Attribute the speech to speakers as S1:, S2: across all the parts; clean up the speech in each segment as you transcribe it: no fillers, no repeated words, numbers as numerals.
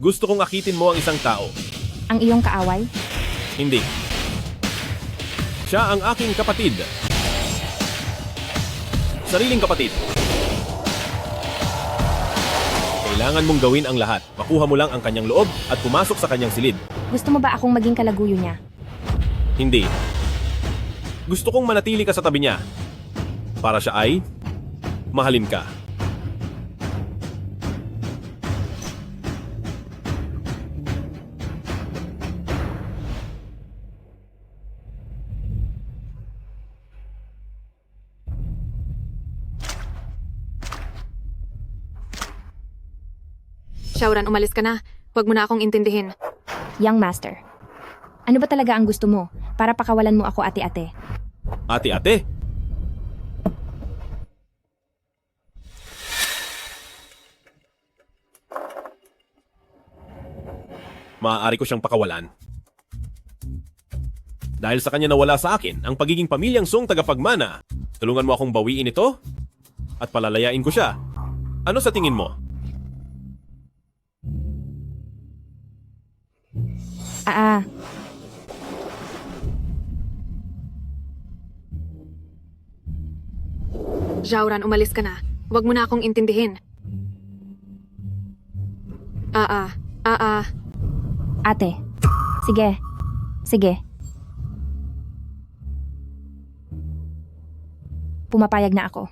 S1: Gusto kong akitin mo ang isang tao.
S2: Ang iyong kaaway?
S1: Hindi. Siya ang aking kapatid. Sariling kapatid. Kailangan mong gawin ang lahat. Makuha mo lang ang kanyang loob at pumasok sa kanyang silid.
S2: Gusto mo ba akong maging kalaguyo niya?
S1: Hindi. Gusto kong manatili ka sa tabi niya. Para siya ay mahalin ka.
S3: Xiaoran, umalis ka na. Huwag mo na akong intindihin.
S2: Young Master. Ano ba talaga ang gusto mo para pakawalan mo ako ate-ate?
S1: Ate-ate. Maaari ko siyang pakawalan. Dahil sa kanya nawala sa akin ang pagiging pamilyang Song tagapagmana. Tulungan mo akong bawiin ito at palalayain ko siya. Ano sa tingin mo?
S3: Xiaoran, umalis ka na. Huwag mo na akong intindihin.
S2: Ate. Sige. Sige. Pumapayag na ako.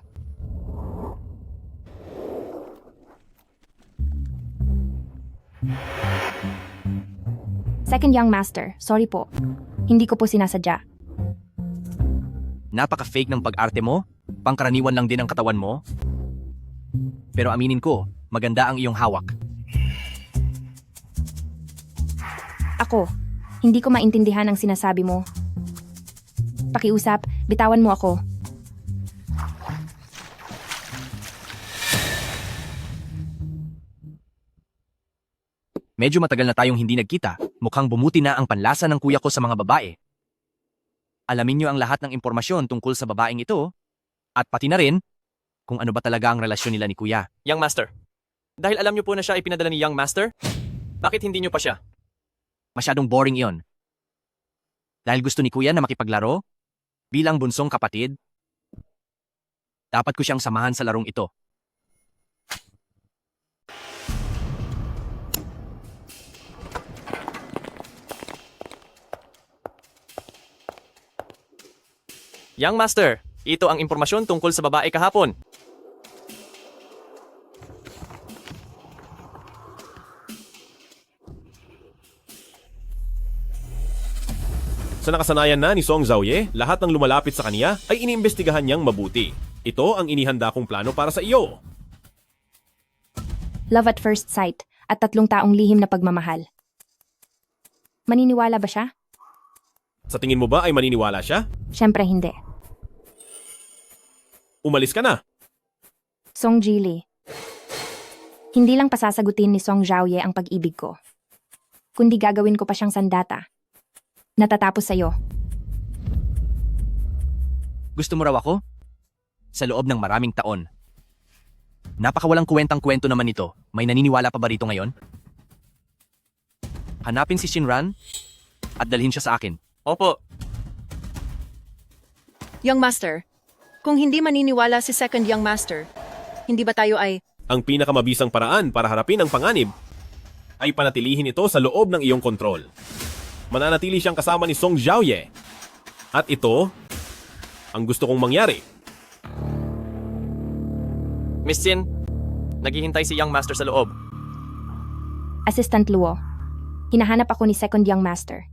S2: Second Young Master, sorry po. Hindi ko po sinasadya.
S4: Napaka-fake ng pag-arte mo. Pangkaraniwan lang din ang katawan mo. Pero aminin ko, maganda ang iyong hawak.
S2: Ako, hindi ko maintindihan ang sinasabi mo. Pakiusap, bitawan mo ako.
S4: Medyo matagal na tayong hindi nagkita. Mukhang bumuti na ang panlasa ng kuya ko sa mga babae. Alamin niyo ang lahat ng impormasyon tungkol sa babaeng ito at pati na rin kung ano ba talaga ang relasyon nila ni kuya.
S5: Young Master, dahil alam niyo po na siya ay pinadala ni Young Master, bakit hindi niyo pa siya?
S4: Masyadong boring iyon. Dahil gusto ni kuya na makipaglaro, bilang bunsong kapatid, dapat ko siyang samahan sa larong ito.
S5: Young Master, ito ang impormasyon tungkol sa babae kahapon.
S1: Sa nakasanayan na ni Song Xiaoye, lahat ng lumalapit sa kanya ay iniimbestigahan niyang mabuti. Ito ang inihanda kong plano para sa iyo.
S2: Love at first sight at 3 taong lihim na pagmamahal. Maniniwala ba siya?
S1: Sa tingin mo ba ay maniniwala siya?
S2: Siyempre hindi.
S1: Umalis ka na.
S2: Song Jili. Hindi lang pasasagutin ni Song Xiaoye ang pag-ibig ko, kundi gagawin ko pa siyang sandata. Natatapos sa'yo.
S4: Gusto mo raw ako? Sa loob ng maraming taon. Napakawalang kwentang kwento naman ito. May naniniwala pa ba rito ngayon? Hanapin si Shinran at dalhin siya sa akin.
S5: Opo,
S6: Young Master, kung hindi maniniwala si Second Young Master, hindi ba tayo ay...
S1: Ang pinakamabisang paraan para harapin ang panganib ay panatilihin ito sa loob ng iyong kontrol. Mananatili siyang kasama ni Song Xiaoye. At ito ang gusto kong mangyari.
S5: Miss Jin, naghihintay si Young Master sa loob.
S2: Assistant Luo. Hinahanap ako ni Second Young Master.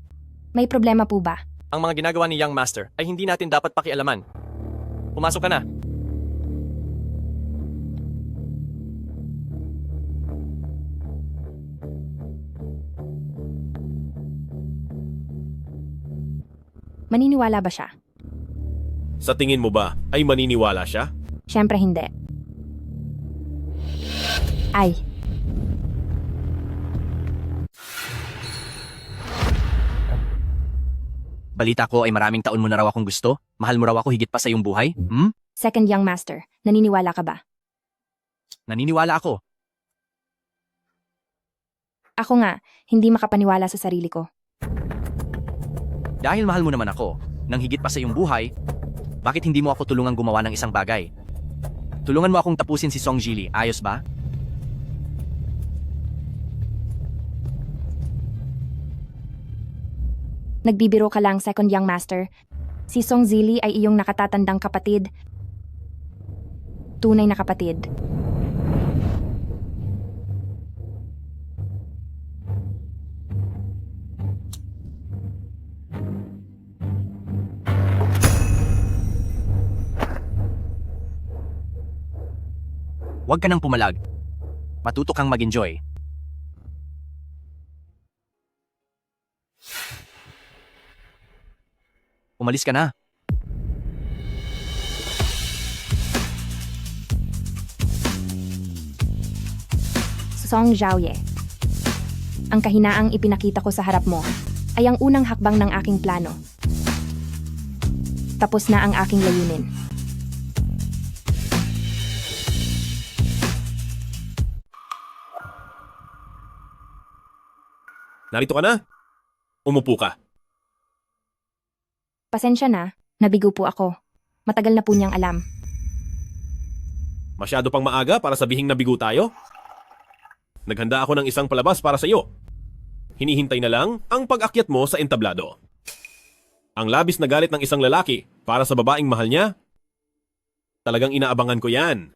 S2: May problema po ba?
S5: Ang mga ginagawa ni Young Master ay hindi natin dapat pakialaman. Pumasok ka na.
S2: Maniniwala ba siya?
S1: Sa tingin mo ba ay maniniwala siya?
S2: Siyempre hindi. Ay.
S4: Balita ko ay maraming taon mo na raw akong gusto. Mahal mo raw ako higit pa sa iyong buhay?
S2: Second Young Master, naniniwala ka ba?
S4: Naniniwala ako.
S2: Ako nga, hindi makapaniwala sa sarili ko.
S4: Dahil mahal mo naman ako, nang higit pa sa iyong buhay, bakit hindi mo ako tulungang gumawa ng isang bagay? Tulungan mo akong tapusin si Song Jili, ayos ba?
S2: Nagbibiro ka lang, second young master. Si Song Zili ay iyong nakatatandang kapatid. Tunay na kapatid.
S4: Huwag ka nang pumalag. Matuto kang mag-enjoy. Umalis ka na.
S2: Song Xiaoye. Ang kahinaang ipinakita ko sa harap mo ay ang unang hakbang ng aking plano. Tapos na ang aking layunin.
S1: Narito ka na? Umupo ka.
S2: Pasensya na, nabigo po ako. Matagal na po niyang alam.
S1: Masyado pang maaga para sabihing nabigo tayo? Naghanda ako ng isang palabas para sa iyo. Hinihintay na lang ang pag-akyat mo sa entablado. Ang labis na galit ng isang lalaki para sa babaeng mahal niya? Talagang inaabangan ko yan.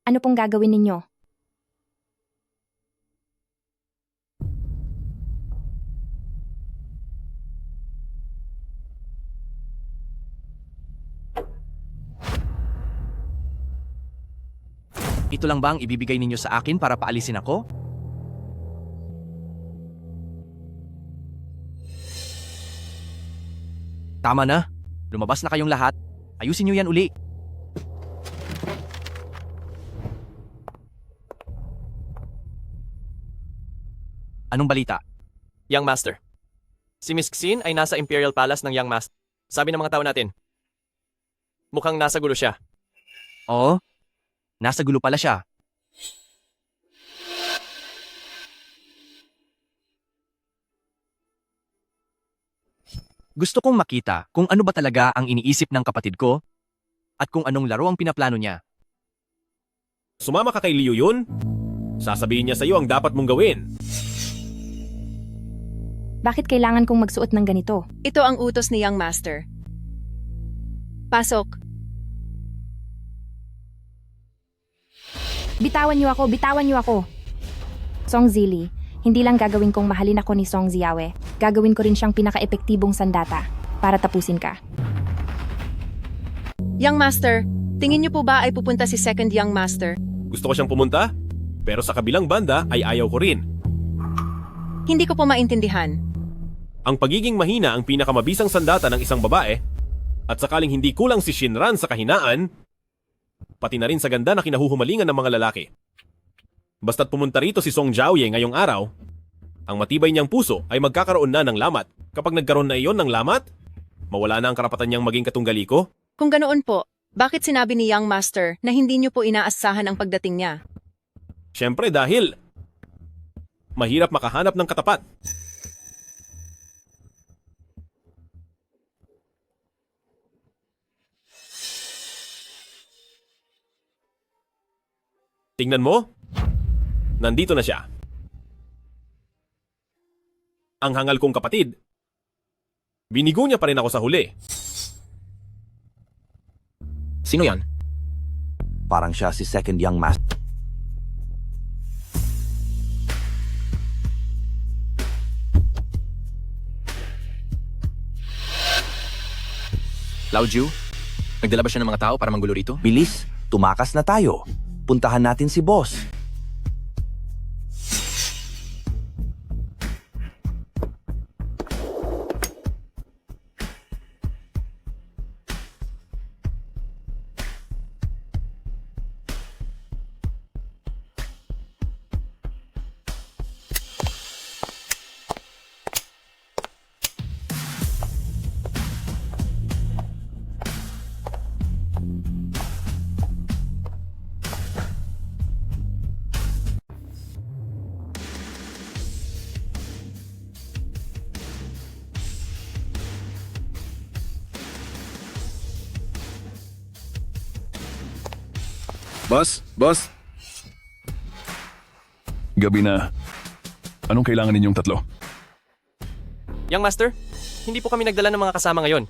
S2: Ano pong gagawin ninyo?
S4: Ito lang ba ang ibibigay ninyo sa akin para paalisin ako? Tama na. Lumabas na kayong lahat. Ayusin niyo yan uli. Anong balita?
S5: Young Master. Si Miss Xin ay nasa Imperial Palace ng Young Master. Sabi ng mga tao natin. Mukhang nasa gulo siya.
S4: Oo. Nasa gulo pala siya. Gusto kong makita kung ano ba talaga ang iniisip ng kapatid ko at kung anong laro ang pinaplano niya.
S1: Sumama ka kay Liu Yun? Sasabihin niya sa iyo ang dapat mong gawin.
S2: Bakit kailangan kong magsuot ng ganito?
S6: Ito ang utos ni Young Master. Pasok.
S2: Bitawan niyo ako, bitawan niyo ako. Song Zili, hindi lang gagawin kong mahalin ako ni Song Ziawe, gagawin ko rin siyang pinaka-epektibong sandata para tapusin ka.
S6: Young Master, tingin niyo po ba ay pupunta si second Young Master?
S1: Gusto ko siyang pumunta, pero sa kabilang banda ay ayaw ko rin.
S6: Hindi ko po maintindihan.
S1: Ang pagiging mahina ang pinakamabisang sandata ng isang babae, at sakaling hindi kulang si Shinran sa kahinaan, pati na rin sa ganda na kinahuhumalingan ng mga lalaki. Basta't pumunta rito si Song Xiaoye ngayong araw, ang matibay niyang puso ay magkakaroon na ng lamat. Kapag nagkaroon na iyon ng lamat, mawala na ang karapatan niyang maging katunggali ko.
S6: Kung ganoon po, bakit sinabi ni Young Master na hindi niyo po inaasahan ang pagdating niya?
S1: Siyempre dahil mahirap makahanap ng katapat. Tingnan mo, nandito na siya. Ang hangal kong kapatid. Binigo niya pa rin ako sa huli.
S5: Sino yan?
S7: Parang siya si second young master.
S5: Lao Ju? Nagdala ba siya ng mga tao para manggulo rito?
S7: Bilis, tumakas na tayo. Puntahan natin si boss.
S8: Boss.
S9: Gabi na. Anong kailangan ninyong tatlo?
S5: Young Master, hindi po kami nagdala ng mga kasama ngayon.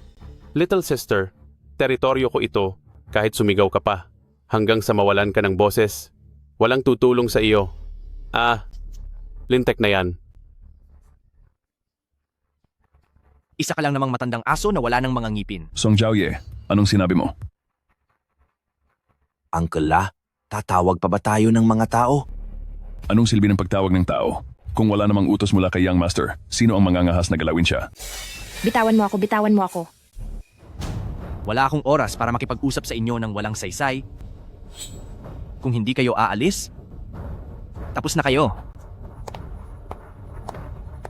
S1: Little sister, teritoryo ko ito kahit sumigaw ka pa. Hanggang sa mawalan ka ng boses. Walang tutulong sa iyo. Lintek na yan.
S4: Isa ka lang namang matandang aso na wala ng mga ngipin.
S9: Song Jiaoye, anong sinabi mo?
S7: Uncle La, tatawag pa ba tayo ng mga tao?
S9: Anong silbi ng pagtawag ng tao? Kung wala namang utos mula kay Young Master, sino ang mangangahas na galawin siya?
S2: Bitawan mo ako.
S4: Wala akong oras para makipag-usap sa inyo ng walang saysay. Kung hindi kayo aalis, tapos na kayo.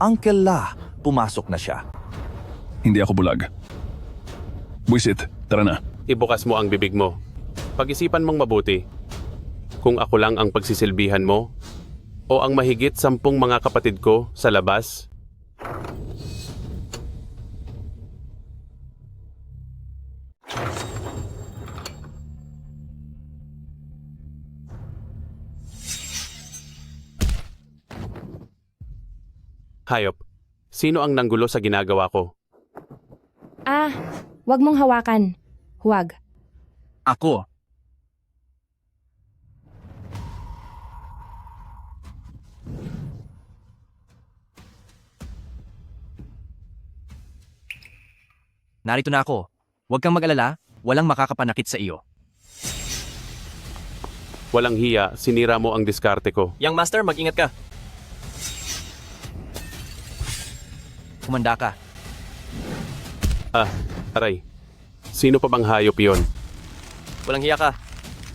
S7: Uncle La, pumasok na siya.
S9: Hindi ako bulag. Buisit, tara na.
S1: Ibukas mo ang bibig mo. Pag-isipan mong mabuti. Kung ako lang ang pagsisilbihan mo, o ang mahigit 10 mga kapatid ko sa labas. Hayop, sino ang nanggulo sa ginagawa ko?
S2: Huwag mong hawakan. Huwag.
S4: Ako. Narito na ako. Huwag kang mag-alala, walang makakapanakit sa iyo.
S1: Walang hiya, sinira mo ang diskarte ko.
S5: Young Master, mag-ingat ka.
S4: Kumanda ka.
S1: Aray. Sino pa bang hayop yon?
S5: Walang hiya ka.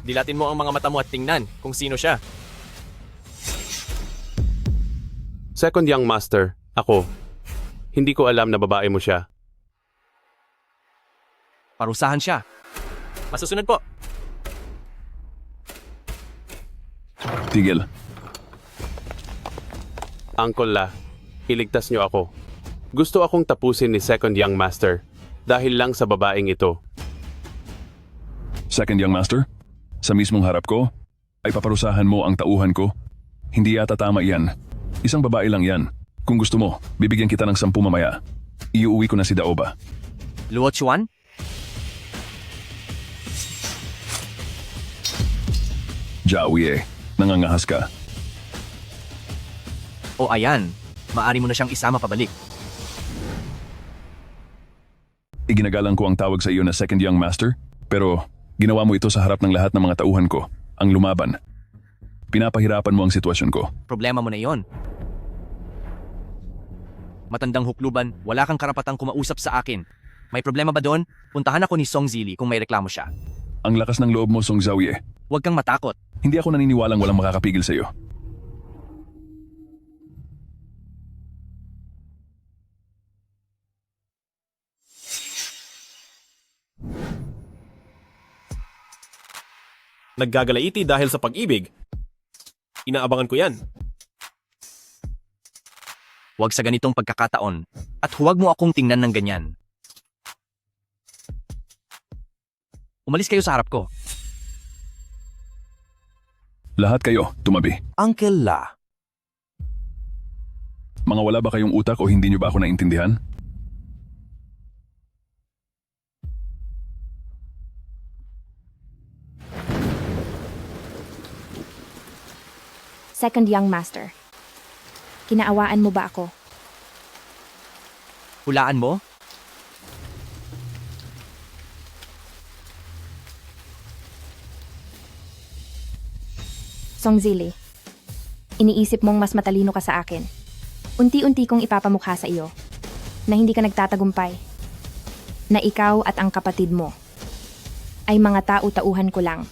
S5: Dilatin mo ang mga mata mo at tingnan kung sino siya.
S1: Second Young Master, ako. Hindi ko alam na babae mo siya.
S4: Parusahan siya.
S5: Masusunod po.
S9: Tigil.
S1: Uncle La, iligtas niyo ako. Gusto akong tapusin ni Second Young Master dahil lang sa babaeng ito.
S9: Second Young Master, sa mismong harap ko, ay paparusahan mo ang tauhan ko. Hindi yata tama iyan. Isang babae lang yan. Kung gusto mo, bibigyan kita ng 10 mamaya. Iuuwi ko na si Daoba.
S4: Luo Chuan?
S9: Jiaoye, nangangahas ka.
S4: O ayan, maari mo na siyang isama pabalik.
S9: Iginagalang ko ang tawag sa iyo na Second Young Master, pero ginawa mo ito sa harap ng lahat ng mga tauhan ko, ang lumaban. Pinapahirapan mo ang sitwasyon ko.
S4: Problema mo na iyon. Matandang hukluban, wala kang karapatang kumausap sa akin. May problema ba doon? Puntahan ako ni Song Zili kung may reklamo siya.
S9: Ang lakas ng loob mo, Song Jiaoye.
S4: Huwag kang matakot.
S9: Hindi ako naniniwalang walang makakapigil sa iyo.
S1: Naggagalaiti dahil sa pag-ibig. Inaabangan ko yan.
S4: Huwag sa ganitong pagkakataon. At huwag mo akong tingnan ng ganyan. Umalis kayo sa harap ko.
S9: Lahat kayo, tumabi.
S7: Uncle La,
S9: Mga wala ba kayong utak o hindi niyo ba ako naintindihan?
S2: Second Young Master. Kinaawaan mo ba ako?
S4: Hulaan mo?
S2: Song Zili, iniisip mong mas matalino ka sa akin. Unti-unti kong ipapamukha sa iyo na hindi ka nagtatagumpay. Na ikaw at ang kapatid mo ay mga tau-tauhan ko lang.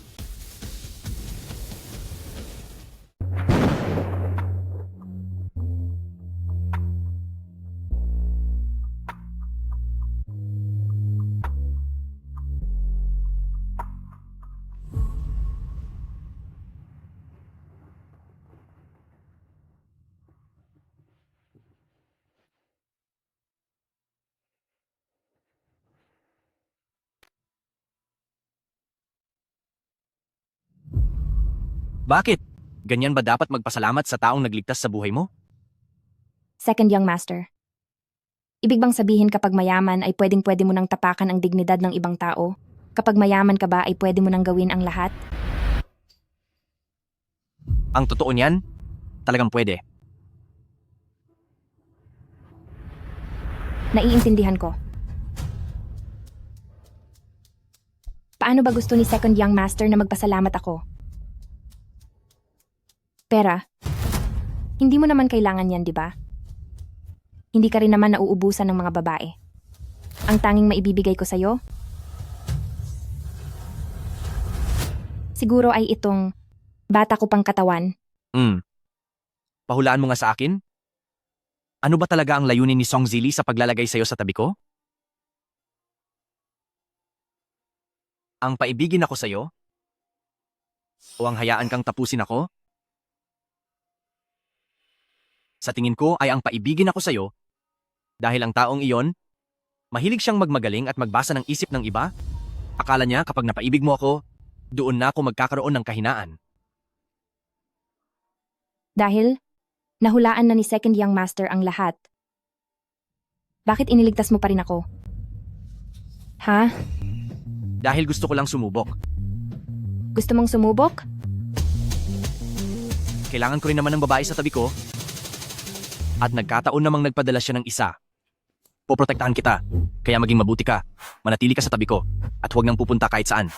S4: Bakit? Ganyan ba dapat magpasalamat sa taong nagligtas sa buhay mo?
S2: Second young master. Ibig bang sabihin kapag mayaman ay pwedeng-pwede mo nang tapakan ang dignidad ng ibang tao? Kapag mayaman ka ba ay pwede mo nang gawin ang lahat?
S4: Ang totoo niyan, talagang pwede.
S2: Naiintindihan ko. Paano ba gusto ni second young master na magpasalamat ako? Pera, hindi mo naman kailangan yan, di ba? Hindi ka rin naman nauubusan ng mga babae. Ang tanging maibibigay ko sa'yo, siguro ay itong bata ko pang katawan.
S4: Pahulaan mo nga sa akin? Ano ba talaga ang layunin ni Song Zili sa paglalagay sa'yo sa tabi ko? Ang paibigin ako sa'yo? O ang hayaan kang tapusin ako? Sa tingin ko ay ang paibigin ako sa'yo dahil ang taong iyon, mahilig siyang magmagaling at magbasa ng isip ng iba. Akala niya kapag napaibig mo ako, doon na ako magkakaroon ng kahinaan.
S2: Dahil nahulaan na ni second young master ang lahat. Bakit iniligtas mo pa rin ako? Ha?
S4: Dahil gusto ko lang sumubok.
S2: Gusto mong sumubok?
S4: Kailangan ko rin naman ng babae sa tabi ko. At nagkataon namang nagpadala siya ng isa. Poprotektahan kita, kaya maging mabuti ka. Manatili ka sa tabi ko, at huwag nang pupunta kahit saan.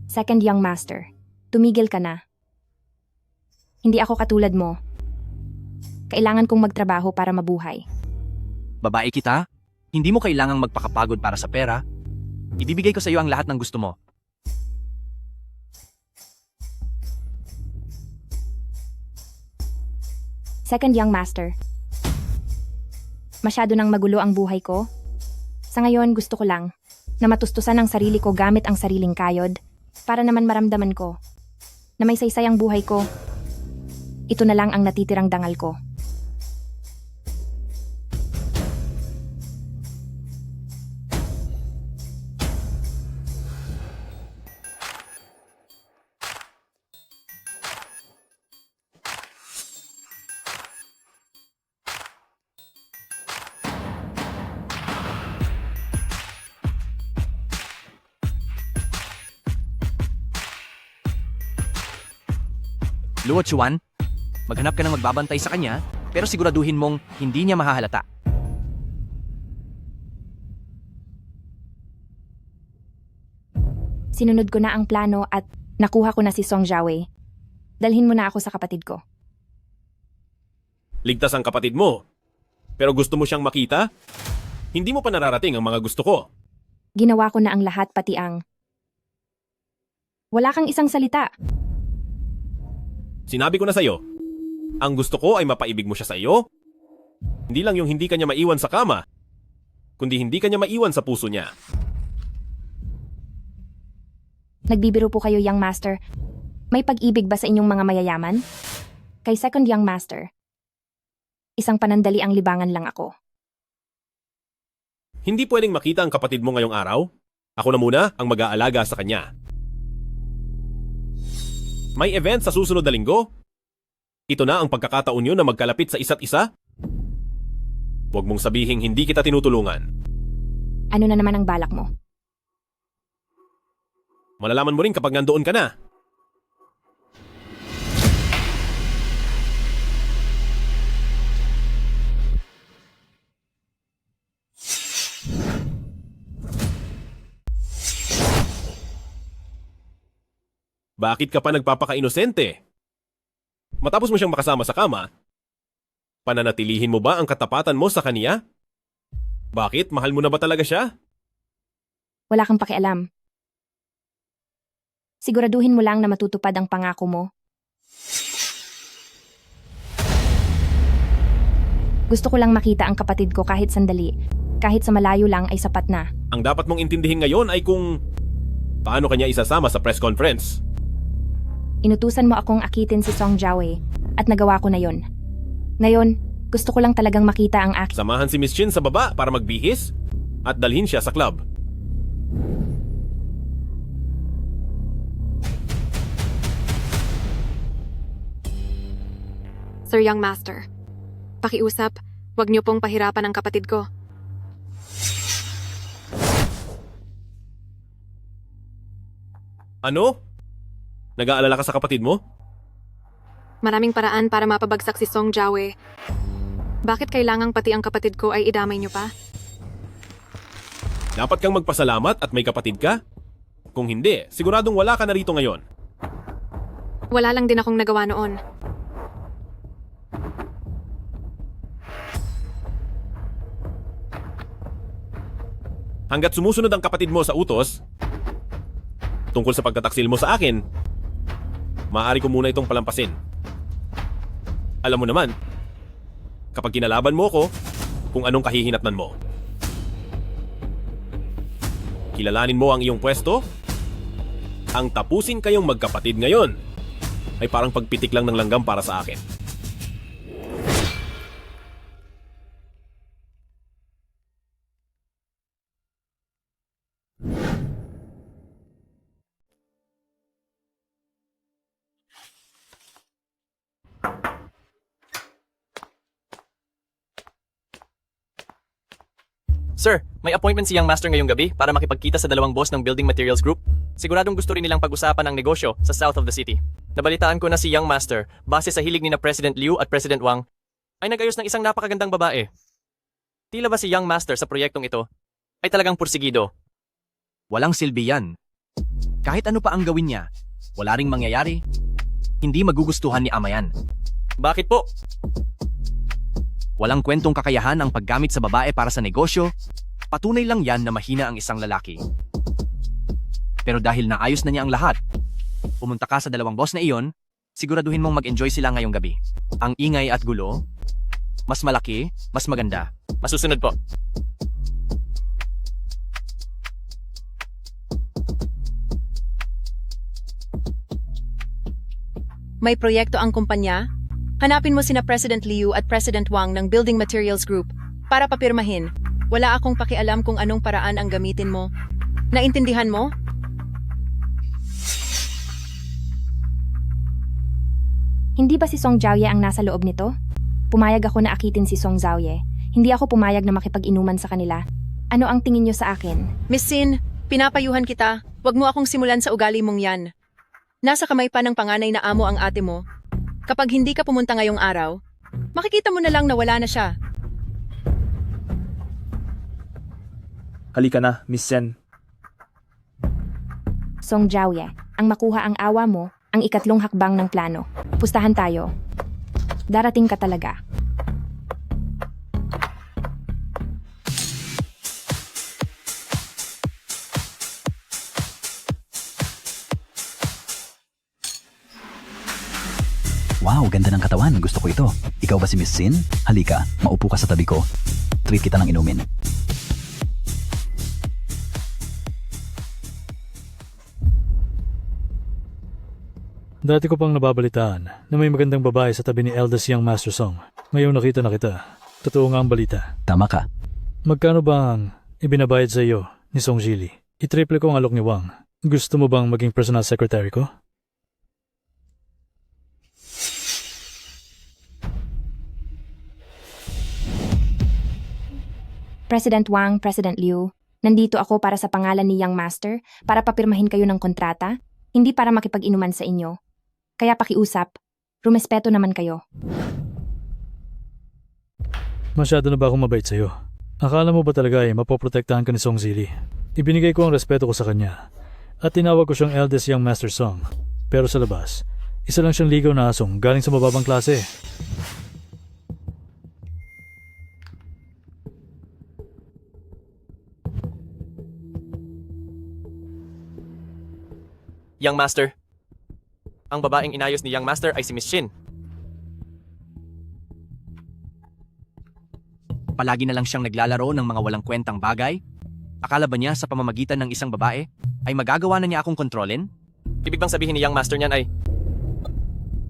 S2: Second young master, tumigil ka na. Hindi ako katulad mo. Kailangan kong magtrabaho para mabuhay.
S4: Babae kita, hindi mo kailangang magpakapagod para sa pera. Ibibigay ko sa iyo ang lahat ng gusto mo.
S2: Second young master, masyado nang magulo ang buhay ko. Sa ngayon gusto ko lang na matustusan ang sarili ko gamit ang sariling kayod para naman maramdaman ko na may saysay ang buhay ko. Ito na lang ang natitirang dangal ko.
S4: Luo Chuan, maghanap ka ng magbabantay sa kanya, pero siguraduhin mong hindi niya mahahalata.
S2: Sinunod ko na ang plano at nakuha ko na si Song Jiawei. Dalhin mo na ako sa kapatid ko.
S1: Ligtas ang kapatid mo. Pero gusto mo siyang makita? Hindi mo pa nararating ang mga gusto ko.
S2: Ginawa ko na ang lahat pati ang... Wala kang isang salita.
S1: Sinabi ko na sa'yo, ang gusto ko ay mapaibig mo siya sa iyo. Hindi lang yung hindi kanya maiwan sa kama, kundi hindi kanya maiwan sa puso niya.
S2: Nagbibiro po kayo, young master. May pag-ibig ba sa inyong mga mayayaman? Kay second young master, isang panandali ang libangan lang ako.
S1: Hindi pwedeng makita ang kapatid mo ngayong araw. Ako na muna ang mag-aalaga sa kanya. May event sa susunod na linggo? Ito na ang pagkakataon nyo na magkalapit sa isa't isa? Huwag mong sabihing hindi kita tinutulungan.
S2: Ano na naman ang balak mo?
S1: Malalaman mo rin kapag nandoon ka na. Bakit ka pa nagpapaka-inosente? Matapos mo siyang makasama sa kama, pananatilihin mo ba ang katapatan mo sa kaniya? Bakit? Mahal mo na ba talaga siya?
S2: Wala kang pakialam. Siguraduhin mo lang na matutupad ang pangako mo. Gusto ko lang makita ang kapatid ko kahit sandali. Kahit sa malayo lang ay sapat na.
S1: Ang dapat mong intindihin ngayon ay kung paano kanya isasama sa press conference.
S2: Inutusan mo akong akitin si Song Jiaoye at nagawa ko na yon. Ngayon, gusto ko lang talagang makita ang aking...
S1: Samahan si Miss Chin sa baba para magbihis at dalhin siya sa club.
S3: Sir Young Master, pakiusap, wag niyo pong pahirapan ang kapatid ko.
S1: Ano? Nag-aalala ka sa kapatid mo?
S3: Maraming paraan para mapabagsak si Song Jiaoye. Bakit kailangang pati ang kapatid ko ay idamay niyo pa?
S1: Dapat kang magpasalamat at may kapatid ka? Kung hindi, siguradong wala ka na rito ngayon.
S3: Wala lang din akong nagawa noon.
S1: Hanggat sumusunod ang kapatid mo sa utos, tungkol sa pagtataksil mo sa akin, maaari ko muna itong palampasin. Alam mo naman, kapag kinalaban mo ko, kung anong kahihinatnan mo. Kilalanin mo ang iyong pwesto, ang tapusin kayong magkapatid ngayon ay parang pagpitik lang ng langgam para sa akin.
S5: Sir, may appointment si Young Master ngayong gabi para makipagkita sa dalawang boss ng Building Materials Group. Siguradong gusto rin nilang pag-usapan ang negosyo sa south of the city. Nabalitaan ko na si Young Master, base sa hilig ni na President Liu at President Wang, ay nag-ayos ng isang napakagandang babae. Tila ba si Young Master sa proyektong ito ay talagang pursigido?
S4: Walang silbi yan. Kahit ano pa ang gawin niya, wala ring mangyayari. Hindi magugustuhan ni Ama yan.
S5: Bakit po?
S4: Walang kwentong kakayahan ang paggamit sa babae para sa negosyo. Patunay lang yan na mahina ang isang lalaki. Pero dahil naayos na niya ang lahat, pumunta ka sa dalawang boss na iyon, siguraduhin mong mag-enjoy sila ngayong gabi. Ang ingay at gulo, mas malaki, mas maganda.
S5: Masusunod po.
S6: May proyekto ang kumpanya? Hanapin mo sina President Liu at President Wang ng Building Materials Group para papirmahin. Wala akong pakialam kung anong paraan ang gamitin mo. Naintindihan mo?
S2: Hindi ba si Song Jiaoye ang nasa loob nito? Pumayag ako na akitin si Song Jiaoye. Hindi ako pumayag na makipag-inuman sa kanila. Ano ang tingin niyo sa akin?
S6: Miss Sin, pinapayuhan kita. Huwag mo akong simulan sa ugali mong yan. Nasa kamay pa ng panganay na amo ang ate mo. Kapag hindi ka pumunta ngayong araw, makikita mo na lang na wala na siya.
S8: Halika na, Miss Sen.
S2: Song Jiaoye, ang makuha ang awa mo, ang ikatlong hakbang ng plano. Pustahan tayo. Darating ka talaga.
S10: Wow, ganda ng katawan. Gusto ko ito. Ikaw ba si Miss Sin? Halika, maupo ka sa tabi ko. Treat kita ng inumin.
S8: Dati ko pang nababalitaan na may magandang babae sa tabi ni eldest Young Master Song. Ngayon nakita na kita. Totoo nga ang balita.
S10: Tama ka.
S8: Magkano ba ang ibinabayad sa iyo ni Song Jili? I-triple ko ang alok ni Wang. Gusto mo bang maging personal secretary ko?
S2: President Wang, President Liu, nandito ako para sa pangalan ni Young Master para papirmahin kayo ng kontrata, hindi para makipag-inuman sa inyo. Kaya pakiusap, rumespeto naman kayo.
S8: Masyado na ba akong mabait sa'yo? Akala mo ba talaga ay mapoprotektahan ka ni Song Jili? Ibinigay ko ang respeto ko sa kanya at tinawag ko siyang eldest Young Master Song. Pero sa labas, isa lang siyang ligaw na asong galing sa mababang klase.
S5: Young Master. Ang babaeng inayos ni Young Master ay si Miss Shin.
S4: Palagi na lang siyang naglalaro ng mga walang kwentang bagay? Akala ba niya sa pamamagitan ng isang babae ay magagawa na niya akong kontrolin?
S5: Ibig bang sabihin ni Young Master niyan ay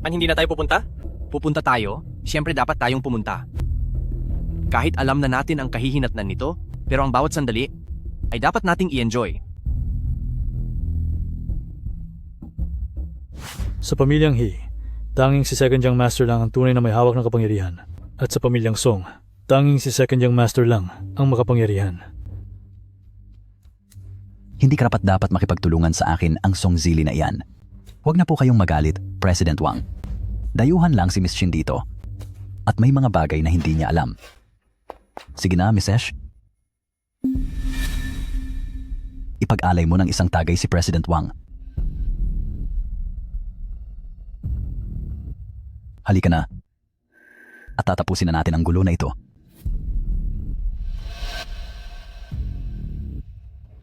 S5: Hindi na tayo pupunta?
S4: Pupunta tayo, siyempre dapat tayong pumunta. Kahit alam na natin ang kahihinatnan nito, pero ang bawat sandali ay dapat nating i-enjoy.
S8: Sa pamilyang He, tanging si Second Young Master lang ang tunay na may hawak ng kapangyarihan. At sa pamilyang Song, tanging si Second Young Master lang ang makapangyarihan.
S10: Hindi karapat dapat makipagtulungan sa akin ang Song Zili na iyan. Huwag na po kayong magalit, President Wang. Dayuhan lang si Miss Chin dito. At may mga bagay na hindi niya alam. Sige na, Miss Esh. Ipag-alay mo ng isang tagay si President Wang. Halika na. At tatapusin na natin ang gulo na ito.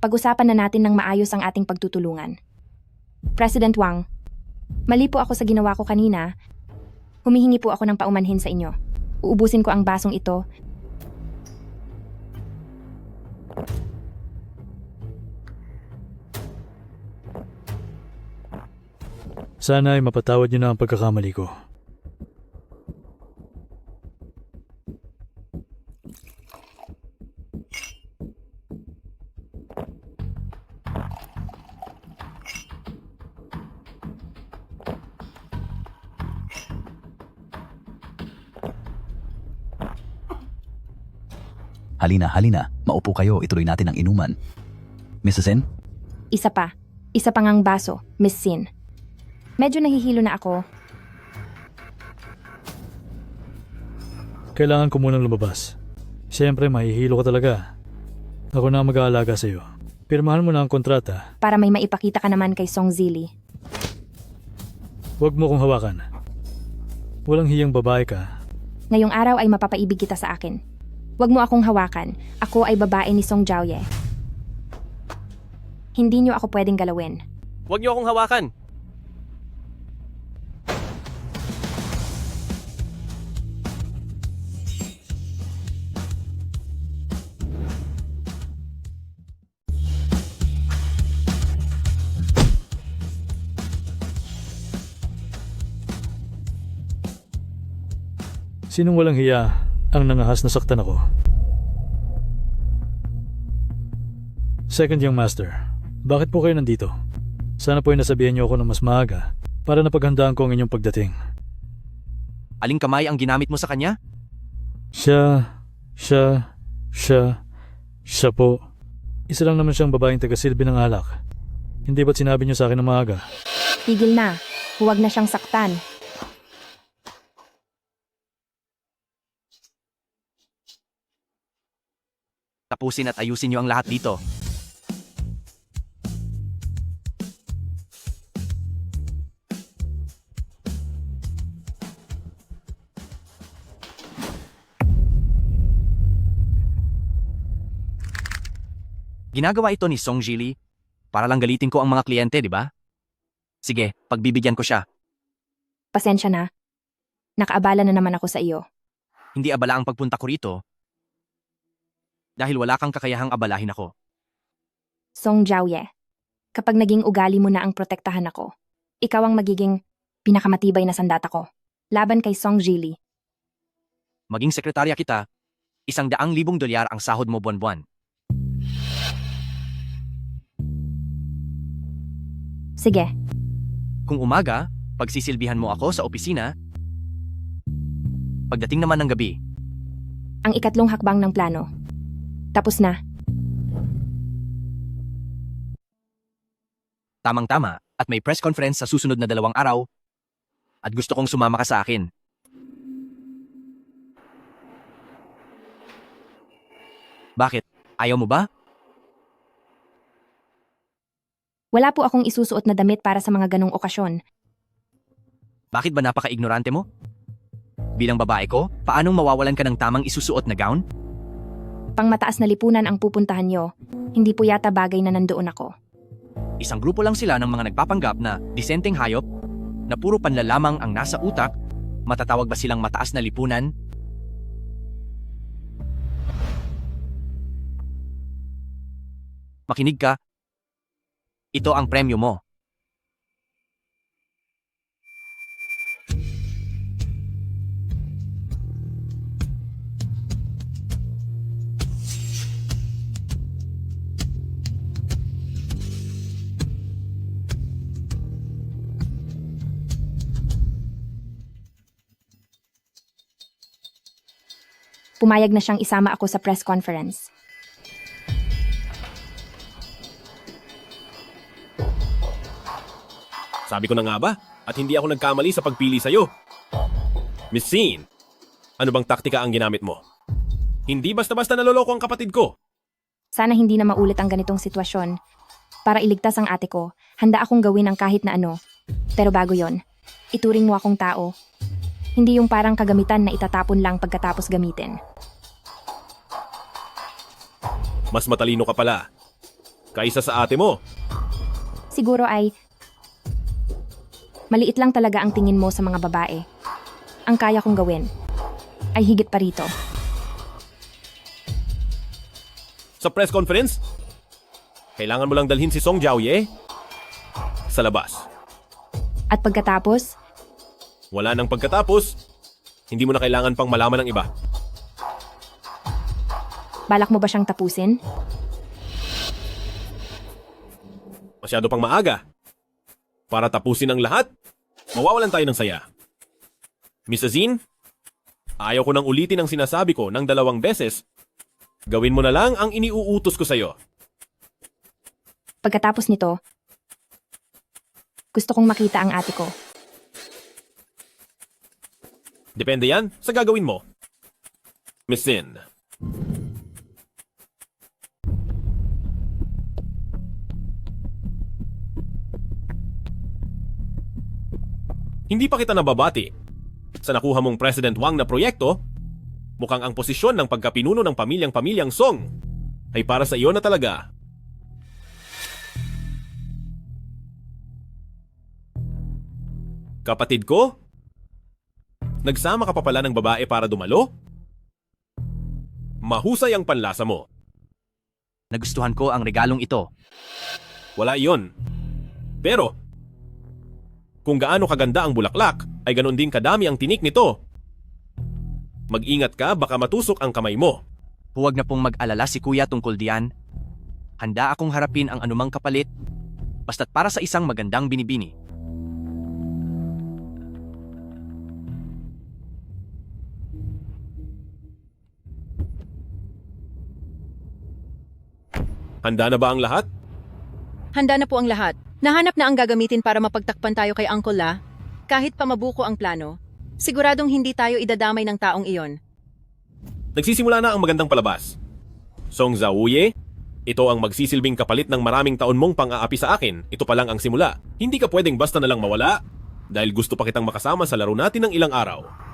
S2: Pag-usapan na natin ng maayos ang ating pagtutulungan. President Wang, mali po ako sa ginawa ko kanina. Humihingi po ako ng paumanhin sa inyo. Uubusin ko ang basong ito.
S8: Sana ay mapatawad niyo na ang pagkakamali ko.
S10: Halina, halina. Maupo kayo, ituloy natin ang inuman. Mrs. N?
S2: Isa pa. Isa pang ang baso, Miss Sin. Medyo nahihilo na ako.
S8: Kailangan ko munang lumabas. Siyempre, mahihilo ka talaga. Ako na ang mag-aalaga sa iyo. Pirmahan mo na ang kontrata.
S2: Para may maipakita ka naman kay Song Zili.
S8: Huwag mo kong hawakan. Walang hiyang babae ka.
S2: Ngayong araw ay mapapaibig kita sa akin. Huwag mo akong hawakan. Ako ay babae ni Song Jiaoye. Hindi niyo ako pwedeng galawin.
S5: Huwag niyo akong hawakan.
S8: Sinong walang hiya ang nangahas na saktan ako? Second Young Master, bakit po kayo nandito? Sana po ay nasabihan niyo ako ng mas maaga para napaghandaan ko ang inyong pagdating.
S4: Aling kamay ang ginamit mo sa kanya?
S8: Siya po. Isa lang naman siyang babaeng taga-silbi ng alak. Hindi ba't sinabi niyo sa akin ng maaga?
S2: Tigil na. Huwag na siyang saktan.
S4: Tapusin at ayusin niyo ang lahat dito. Ginagawa ito ni Song Jili para lang galitin ko ang mga kliyente, di ba? Sige, pagbibigyan ko siya.
S2: Pasensya na. Nakaabala na naman ako sa iyo.
S4: Hindi abala ang pagpunta ko rito dahil wala kang kakayahang abalahin ako.
S2: Song Jiaoye, kapag naging ugali mo na ang protektahan ako, ikaw ang magiging pinakamatibay na sandata ko. Laban kay Song Jili.
S4: Maging sekretarya kita, $100,000 ang sahod mo buwan-buwan.
S2: Sige,
S4: Kung umaga, pagsisilbihan mo ako sa opisina. Pagdating naman ng gabi,
S2: ang ikatlong hakbang ng plano. Tapos na.
S4: tamang-tama, at may press conference sa susunod na 2 araw. At gusto kong sumama ka sa akin. Bakit? Ayaw mo ba?
S2: Wala po akong isusuot na damit para sa mga ganong okasyon.
S4: Bakit ba napaka-ignorante mo? Bilang babae ko, paanong mawawalan ka ng tamang isusuot na gown?
S2: Pangmataas na lipunan ang pupuntahan nyo. Hindi po yata bagay na nandoon ako.
S4: Isang grupo lang sila ng mga nagpapanggap na disenteng hayop na puro panlalamang ang nasa utak. Matatawag ba silang mataas na lipunan? Makinig ka. Ito ang premyo mo.
S2: pumayag na siyang isama ako sa press conference.
S1: Sabi ko na nga ba? At hindi ako nagkamali sa pagpili sa'yo. Miss Sin, ano bang taktika ang ginamit mo? Hindi basta-basta naloloko ang kapatid ko.
S2: Sana hindi na maulit ang ganitong sitwasyon. Para iligtas ang ate ko, handa akong gawin ang kahit na ano. Pero bago yon, ituring mo akong tao. Hindi yung parang kagamitan na itatapon lang pagkatapos gamitin.
S1: Mas matalino ka pala. Kaysa sa ate mo.
S2: Siguro ay maliit lang talaga ang tingin mo sa mga babae. Ang kaya kong gawin ay higit pa rito.
S1: Sa press conference, kailangan mo lang dalhin si Song Jiaoye sa labas.
S2: At pagkatapos,
S1: Wala nang pagkatapos, hindi mo na kailangan pang malaman ng iba.
S2: balak mo ba siyang tapusin?
S1: Masyado pang maaga. Para tapusin ang lahat, mawawalan tayo ng saya. Miss Azin, ayaw ko nang ulitin ang sinasabi ko ng 2 beses. Gawin mo na lang ang iniuutos ko sa'yo.
S2: Pagkatapos nito, gusto kong makita ang ate ko.
S1: Depende yan sa gagawin mo. Miss Sin. Hindi pa kita nababati. Sa nakuha mong President Wang na proyekto, mukhang ang posisyon ng pagkapinuno ng pamilyang Song ay para sa iyo na talaga. Kapatid ko? Nagsama ka pa pala ng babae para dumalo? Mahusay ang panlasa mo.
S4: Nagustuhan ko ang regalong ito.
S1: Wala iyon. Pero, kung gaano kaganda ang bulaklak, ay ganon din kadami ang tinik nito. Mag-ingat ka, baka matusok ang kamay mo.
S4: Huwag na pong mag-alala si Kuya tungkol diyan. Handa akong harapin ang anumang kapalit, basta't para sa isang magandang binibini.
S1: Handa na ba ang lahat?
S6: Handa na po ang lahat. Nahanap na ang gagamitin para mapagtakpan tayo kay Uncle La. Kahit pa mabuko ang plano, siguradong hindi tayo idadamay ng taong iyon.
S1: Nagsisimula na ang magandang palabas. Song Jiaoye, ito ang magsisilbing kapalit ng maraming taon mong pang-aapi sa akin. Ito pa lang ang simula. Hindi ka pwedeng basta na lang mawala dahil gusto pa kitang makasama sa laro natin ng ilang araw.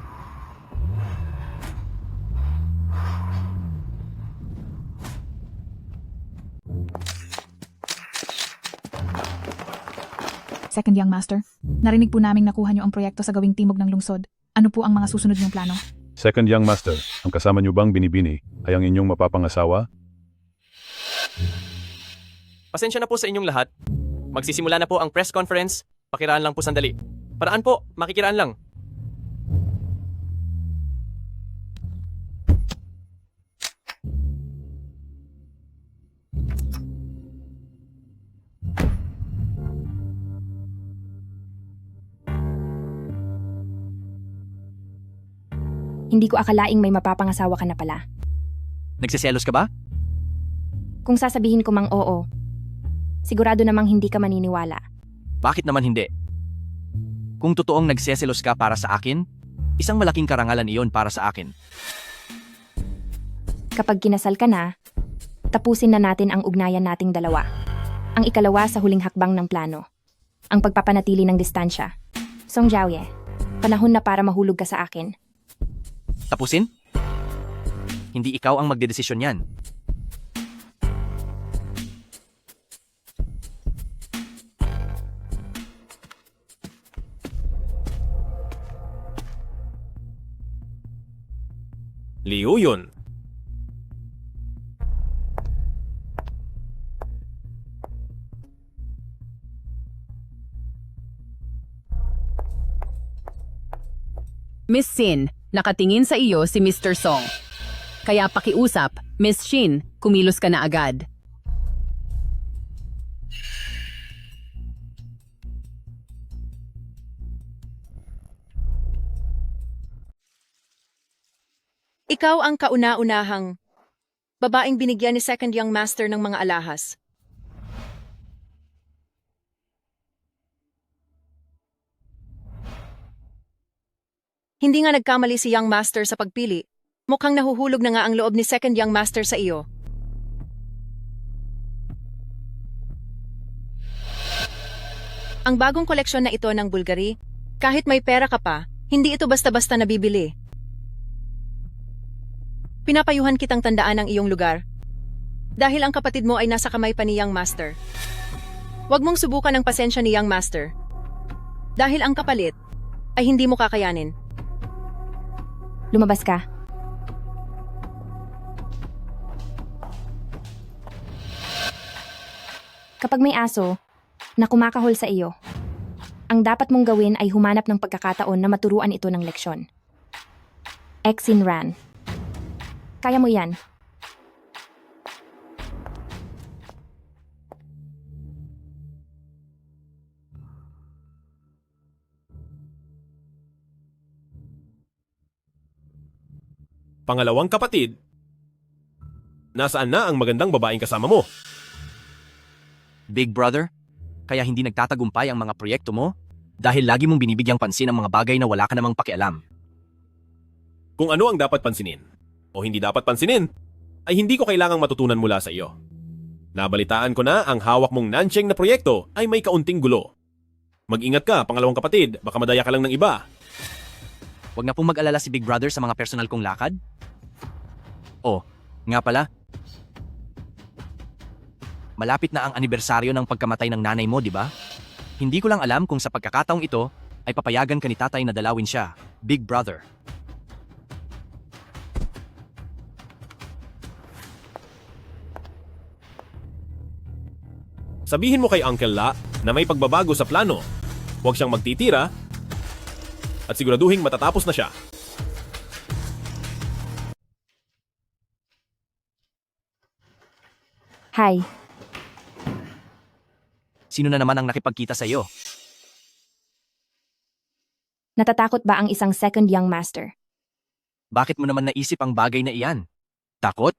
S11: Second Young Master, narinig po naming nakuha niyo ang proyekto sa gawing timog ng lungsod. Ano po ang mga susunod niyong plano?
S9: Second Young Master, ang kasama niyo bang binibini ay ang inyong mapapangasawa?
S5: Pasensya na po sa inyong lahat. Magsisimula na po ang press conference. Pakiraan lang po sandali. Paraan po, makikiraan lang.
S2: Hindi ko akalaing may mapapangasawa ka na pala.
S4: Nagsiselos ka ba?
S2: Kung sasabihin ko mang oo, sigurado namang hindi ka maniniwala.
S4: Bakit naman hindi? Kung totoong nagseselos ka para sa akin, isang malaking karangalan iyon para sa akin.
S2: Kapag kinasal ka na, tapusin na natin ang ugnayan nating dalawa. Ang ikalawa sa huling hakbang ng plano. Ang pagpapanatili ng distansya. Song Jiaoye, panahon na para mahulog ka sa akin.
S4: Tapusin? Hindi ikaw ang magdedesisyon yan.
S1: Liu yun.
S12: Miss Sin, nakatingin sa iyo si Mr. Song. Kaya pakiusap, Miss Shin, kumilos ka na agad.
S6: Ikaw ang kauna-unahang babaeng binigyan ni Second Young Master ng mga alahas. Hindi nga nagkamali si Young Master sa pagpili. Mukhang nahuhulog na nga ang loob ni Second Young Master sa iyo. Ang bagong koleksyon na ito ng Bulgari, kahit may pera ka pa, hindi ito basta-basta nabibili. Pinapayuhan kitang tandaan ang iyong lugar. Dahil ang kapatid mo ay nasa kamay pa ni Young Master. Huwag mong subukan ang pasensya ni Young Master. Dahil ang kapalit ay hindi mo kakayanin.
S2: Lumabas ka. Kapag may aso na kumakahol sa iyo, ang dapat mong gawin ay humanap ng pagkakataon na maturuan ito ng leksyon. Exin Ran. Kaya mo yan.
S1: Pangalawang kapatid, nasaan na ang magandang babaeng kasama mo?
S4: Big brother, kaya hindi nagtatagumpay ang mga proyekto mo? Dahil lagi mong binibigyang pansin ang mga bagay na wala ka namang pakialam.
S1: Kung ano ang dapat pansinin o hindi dapat pansinin, ay hindi ko kailangang matutunan mula sa iyo. Nabalitaan ko na ang hawak mong nancheng na proyekto ay may kaunting gulo. Mag-ingat ka, pangalawang kapatid, baka madaya ka lang ng iba.
S4: Huwag na pong mag-alala si Big Brother sa mga personal kong lakad. Oh, nga pala. Malapit na ang anibersaryo ng pagkamatay ng nanay mo, di ba? Hindi ko lang alam kung sa pagkakataong ito ay papayagan ka ni tatay na dalawin siya, Big Brother.
S1: Sabihin mo kay Uncle La na may pagbabago sa plano. Huwag siyang magtitira at siguraduhin matatapos na siya.
S2: Hi.
S4: Sino na naman ang nakipagkita sa iyo?
S2: Natatakot ba ang isang Second Young Master?
S4: Bakit mo naman naisip ang bagay na iyan? Takot?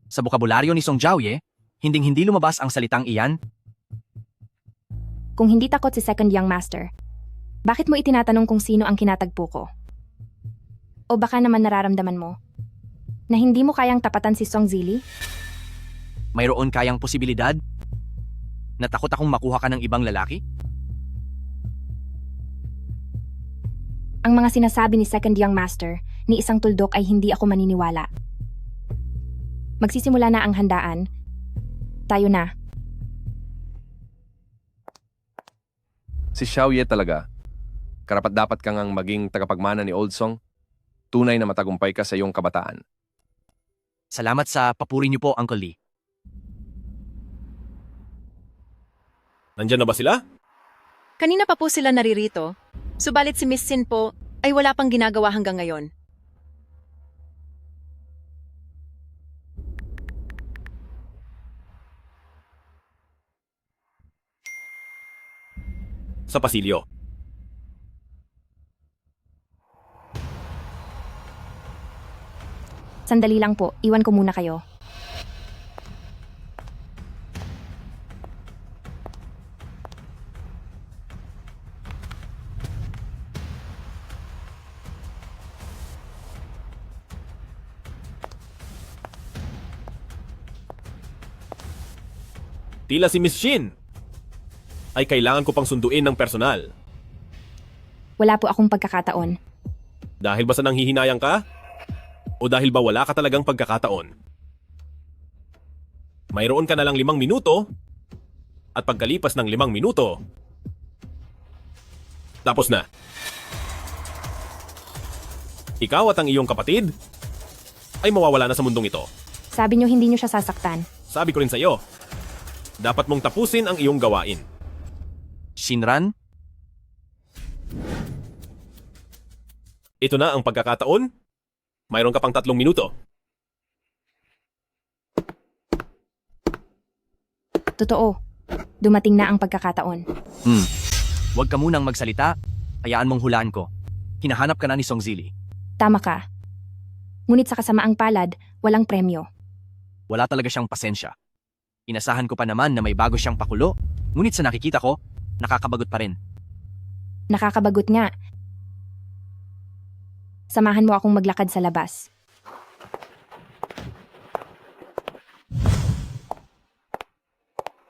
S4: Sa bokabularyo ni Song Jiaoye, hinding-hindi lumabas ang salitang iyan.
S2: Kung hindi takot si Second Young Master, bakit mo itinatanong kung sino ang kinatagpo ko? O baka naman nararamdaman mo na hindi mo kayang tapatan si Song Zili?
S4: Mayroon kayang posibilidad? Natakot akong makuha ka ng ibang lalaki?
S2: Ang mga sinasabi ni Second Young Master ni isang tuldok ay hindi ako maniniwala. Magsisimula na ang handaan. Tayo na.
S13: Si Xiaoye talaga. Karapat-dapat kang ang maging tagapagmana ni Old Song. Tunay na matagumpay ka sa iyong kabataan.
S4: Salamat sa papuri niyo po, Uncle Lee.
S1: Nandyan na ba sila?
S6: Kanina pa po sila naririto. Subalit si Miss Sin po ay wala pang ginagawa hanggang ngayon.
S1: Sa pasilyo.
S2: Sandali lang po, iwan ko muna kayo.
S1: Tila si Miss Shin ay kailangan ko pang sunduin ng personal.
S2: Wala po akong pagkakataon.
S1: Dahil ba sa nanghihinayang ka? O dahil ba wala ka talagang pagkakataon? Mayroon ka na lang 5 minuto at pagkalipas ng 5 minuto, tapos na. Ikaw at ang iyong kapatid ay mawawala na sa mundong ito.
S2: Sabi niyo hindi niyo siya sasaktan.
S1: Sabi ko rin sa iyo, dapat mong tapusin ang iyong gawain.
S4: Shinran?
S1: Ito na ang pagkakataon. Mayroon ka pang 3 minuto.
S2: Totoo. Dumating na ang pagkakataon.
S4: Huwag ka munang magsalita. Hayaan mong hulaan ko. Hinahanap ka na ni Song Zili.
S2: Tama ka. Ngunit sa kasamaang palad, walang premyo.
S4: Wala talaga siyang pasensya. Inasahan ko pa naman na may bago siyang pakulo, ngunit sa nakikita ko, nakakabagot pa rin.
S2: Nakakabagot nga. Samahan mo akong maglakad sa labas.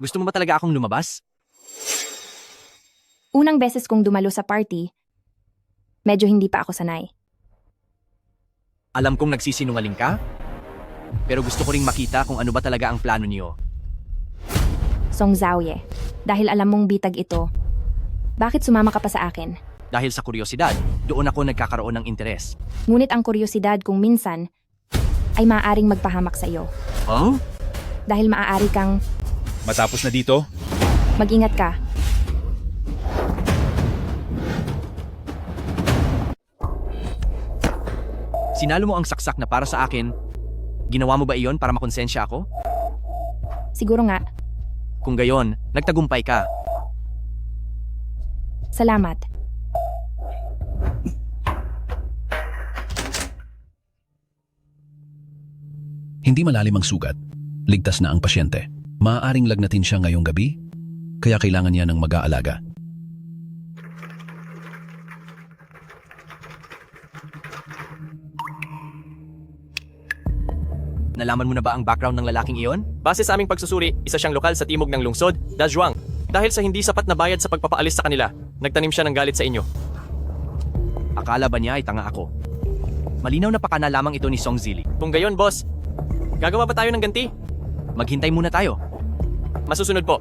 S4: Gusto mo ba talaga akong lumabas?
S2: Unang beses kong dumalo sa party, medyo hindi pa ako sanay.
S4: Alam kong nagsisinungaling ka, pero gusto ko ring makita kung ano ba talaga ang plano niyo.
S2: Song Xiaoye, dahil alam mong bitag ito, bakit sumama ka pa sa akin?
S4: Dahil sa kuryosidad, doon ako nagkakaroon ng interes.
S2: Ngunit ang kuryosidad kung minsan ay maaaring magpahamak sa iyo.
S4: Oh?
S2: Dahil maaari kang
S1: Matapos na dito,
S2: mag-ingat ka.
S4: Sinalo mo ang saksak na para sa akin. Ginawa mo ba iyon para makonsensya ako?
S2: Siguro nga.
S4: Kung gayon, nagtagumpay ka.
S2: Salamat.
S9: Hindi malalim ang sugat. Ligtas na ang pasyente. Maaaring lagnatin siya ngayong gabi, kaya kailangan niya ng mag-aalaga.
S4: Nalaman mo na ba ang background ng lalaking iyon?
S5: Base sa aming pagsusuri, isa siyang lokal sa timog ng lungsod, Dazhuang. Dahil sa hindi sapat na bayad sa pagpapaalis sa kanila, nagtanim siya ng galit sa inyo.
S4: Akala ba niya ay tanga ako? Malinaw na pakana lamang ito ni Song Zili.
S5: Kung gayon, boss, gagawa ba tayo ng ganti?
S4: Maghintay muna tayo.
S5: Masusunod po.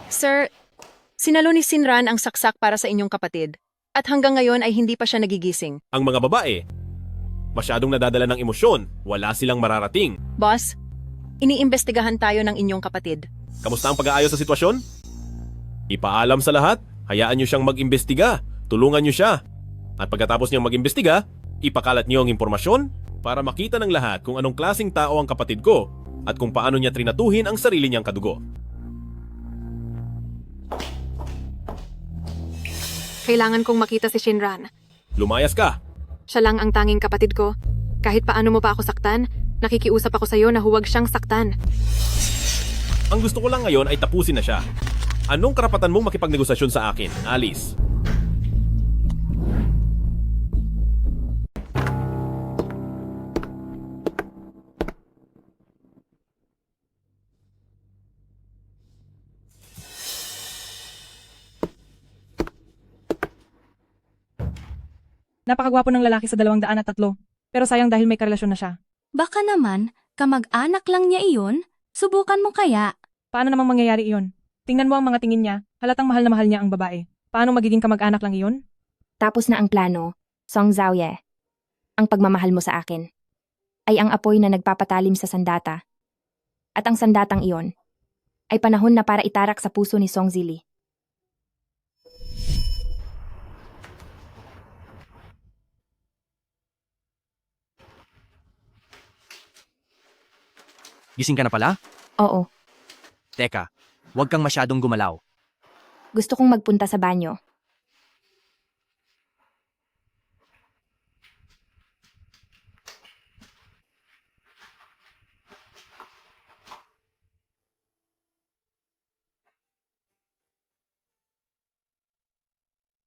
S6: Sir, sinalo ni Sinran ang saksak para sa inyong kapatid. At hanggang ngayon ay hindi pa siya nagigising.
S1: ang mga babae, masyadong nadadala ng emosyon, wala silang mararating.
S6: Boss, iniimbestigahan tayo ng inyong kapatid.
S1: Kamusta ang pag-aayos sa sitwasyon? Ipaalam sa lahat, hayaan niyo siyang mag-imbestiga, tulungan niyo siya. At pagkatapos niyang mag-imbestiga, ipakalat niyo ang impormasyon para makita ng lahat kung anong klaseng tao ang kapatid ko at kung paano niya trinatuhin ang sarili niyang kadugo.
S3: Kailangan kong makita si Shinran.
S1: Lumayas ka!
S3: Siya lang ang tanging kapatid ko. Kahit paano mo pa ako saktan, nakikiusap ako sa'yo na huwag siyang saktan.
S1: Ang gusto ko lang ngayon ay tapusin na siya. Anong karapatan mong makipagnegosasyon sa akin, Alice?
S14: Napakagwapo ng lalaki sa 203. Pero sayang dahil may karelasyon na siya.
S15: Baka naman, kamag-anak lang niya iyon, subukan mo kaya.
S14: Paano namang mangyayari iyon? Tingnan mo ang mga tingin niya, halatang mahal na mahal niya ang babae. Paano magiging kamag-anak lang iyon?
S2: Tapos na ang plano, Song Xiaoye. Ang pagmamahal mo sa akin ay ang apoy na nagpapatalim sa sandata. At ang sandatang iyon ay panahon na para itarak sa puso ni Song Zili.
S4: Gising ka na pala?
S2: Oo,
S4: Teka, huwag kang masyadong gumalaw.
S2: gusto kong magpunta sa banyo.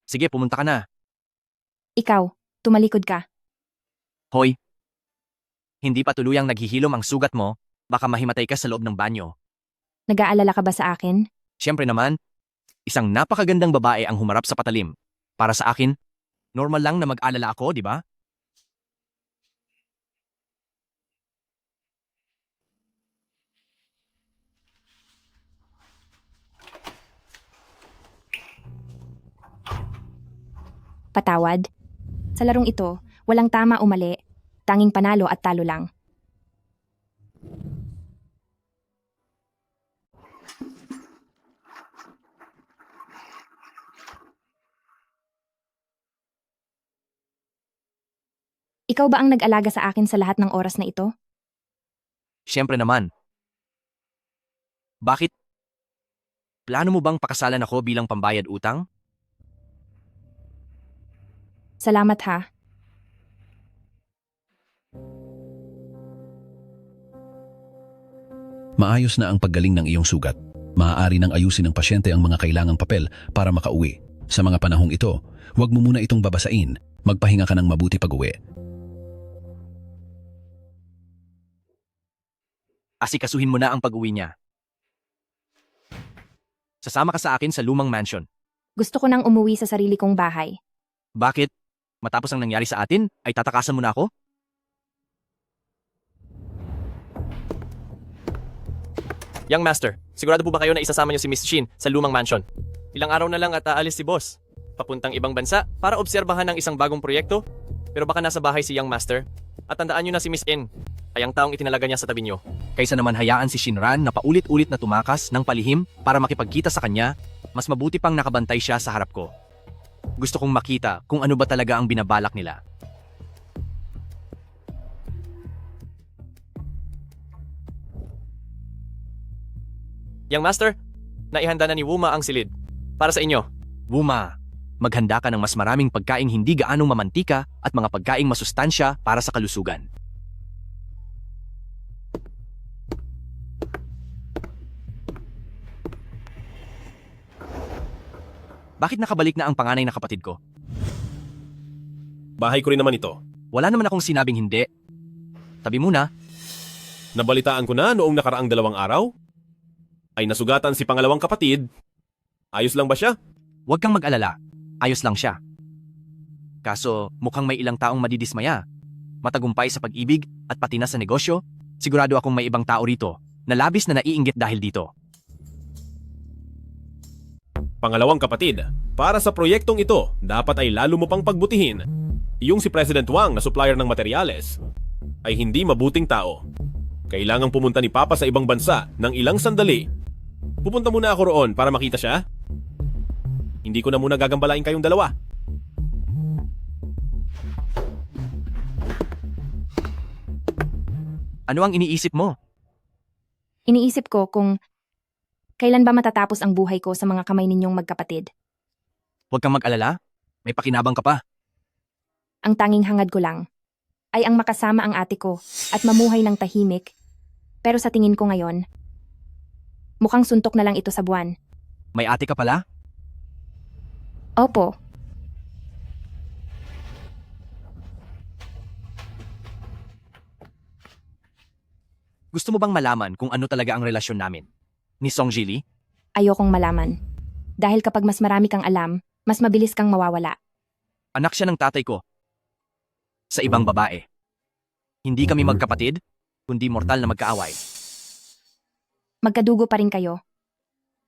S4: Sige, pumunta ka na.
S2: Ikaw, tumalikod ka.
S4: Hoy, hindi pa tuluyang naghihilom ang sugat mo, baka mahimatay ka sa loob ng banyo.
S2: Nag-aalala ka ba sa akin?
S4: Siyempre naman, isang napakagandang babae ang humarap sa patalim. Para sa akin, normal lang na mag-alala ako, di ba?
S2: Patawad. Sa larong ito, walang tama o mali, tanging panalo at talo lang. Ikaw ba ang nag-alaga sa akin sa lahat ng oras na ito?
S4: Siyempre naman. Bakit? Plano mo bang pakasalan ako bilang pambayad utang?
S2: Salamat ha.
S16: Maayos na ang paggaling ng iyong sugat. Maaari nang ayusin ng pasyente ang mga kailangang papel para makauwi. Sa mga panahong ito, huwag mo muna itong babasain. Magpahinga ka ng mabuti pag-uwi.
S4: Asikasuhin mo na ang pag-uwi niya. Sasama ka sa akin sa lumang mansion.
S2: Gusto ko nang umuwi sa sarili kong bahay.
S4: Bakit? Matapos ang nangyari sa atin, ay tatakasan mo na ako?
S5: Young Master, sigurado po ba kayo na isasama niyo si Miss Shin sa lumang mansion? Ilang araw na lang at aalis si boss. Papuntang ibang bansa para obserbahan ng isang bagong proyekto. Pero baka nasa bahay si Young Master. At tandaan niyo na si Miss In, ay ang taong itinalaga niya sa tabi niyo.
S4: Kaysa naman hayaan si Shinran na paulit-ulit na tumakas ng palihim para makipagkita sa kanya, mas mabuti pang nakabantay siya sa harap ko. Gusto kong makita kung ano ba talaga ang binabalak nila.
S5: Young Master, naihanda na ni Wuma ang silid. Para sa inyo.
S4: Wuma, maghanda ka ng mas maraming pagkaing hindi gaanong mamantika at mga pagkaing masustansya para sa kalusugan. Bakit nakabalik na ang panganay na kapatid ko?
S1: Bahay ko rin naman ito.
S4: Wala naman akong sinabing hindi. Tabi muna.
S1: Nabalitaan ko na noong nakaraang 2 araw ay nasugatan si pangalawang kapatid. Ayos lang ba siya?
S4: Huwag kang mag-alala. Ayos lang siya. Kaso mukhang may ilang taong madidismaya. Matagumpay sa pag-ibig at pati na sa negosyo. Sigurado akong may ibang tao rito na labis na naiinggit dahil dito.
S1: Pangalawang kapatid, para sa proyektong ito, dapat ay lalo mo pang pagbutihin. Yung si President Wang na supplier ng materyales ay hindi mabuting tao. Kailangang pumunta ni Papa sa ibang bansa ng ilang sandali. Pupunta muna ako roon para makita siya. Hindi ko na muna gagambalain kayong dalawa.
S4: Ano ang iniisip mo?
S2: Iniisip ko kung kailan ba matatapos ang buhay ko sa mga kamay ninyong magkapatid.
S4: Huwag kang mag-alala. May pakinabang ka pa.
S2: Ang tanging hangad ko lang ay ang makasama ang ate ko at mamuhay ng tahimik. Pero sa tingin ko ngayon, mukhang suntok na lang ito sa buwan.
S4: May ate ka pala?
S2: Opo.
S4: Gusto mo bang malaman kung ano talaga ang relasyon namin? Ni Song Jili?
S2: Ayokong malaman. Dahil kapag mas marami kang alam, mas mabilis kang mawawala.
S4: Anak siya ng tatay ko. Sa ibang babae. Hindi kami magkapatid, kundi mortal na magkaaway.
S2: Magkadugo pa rin kayo.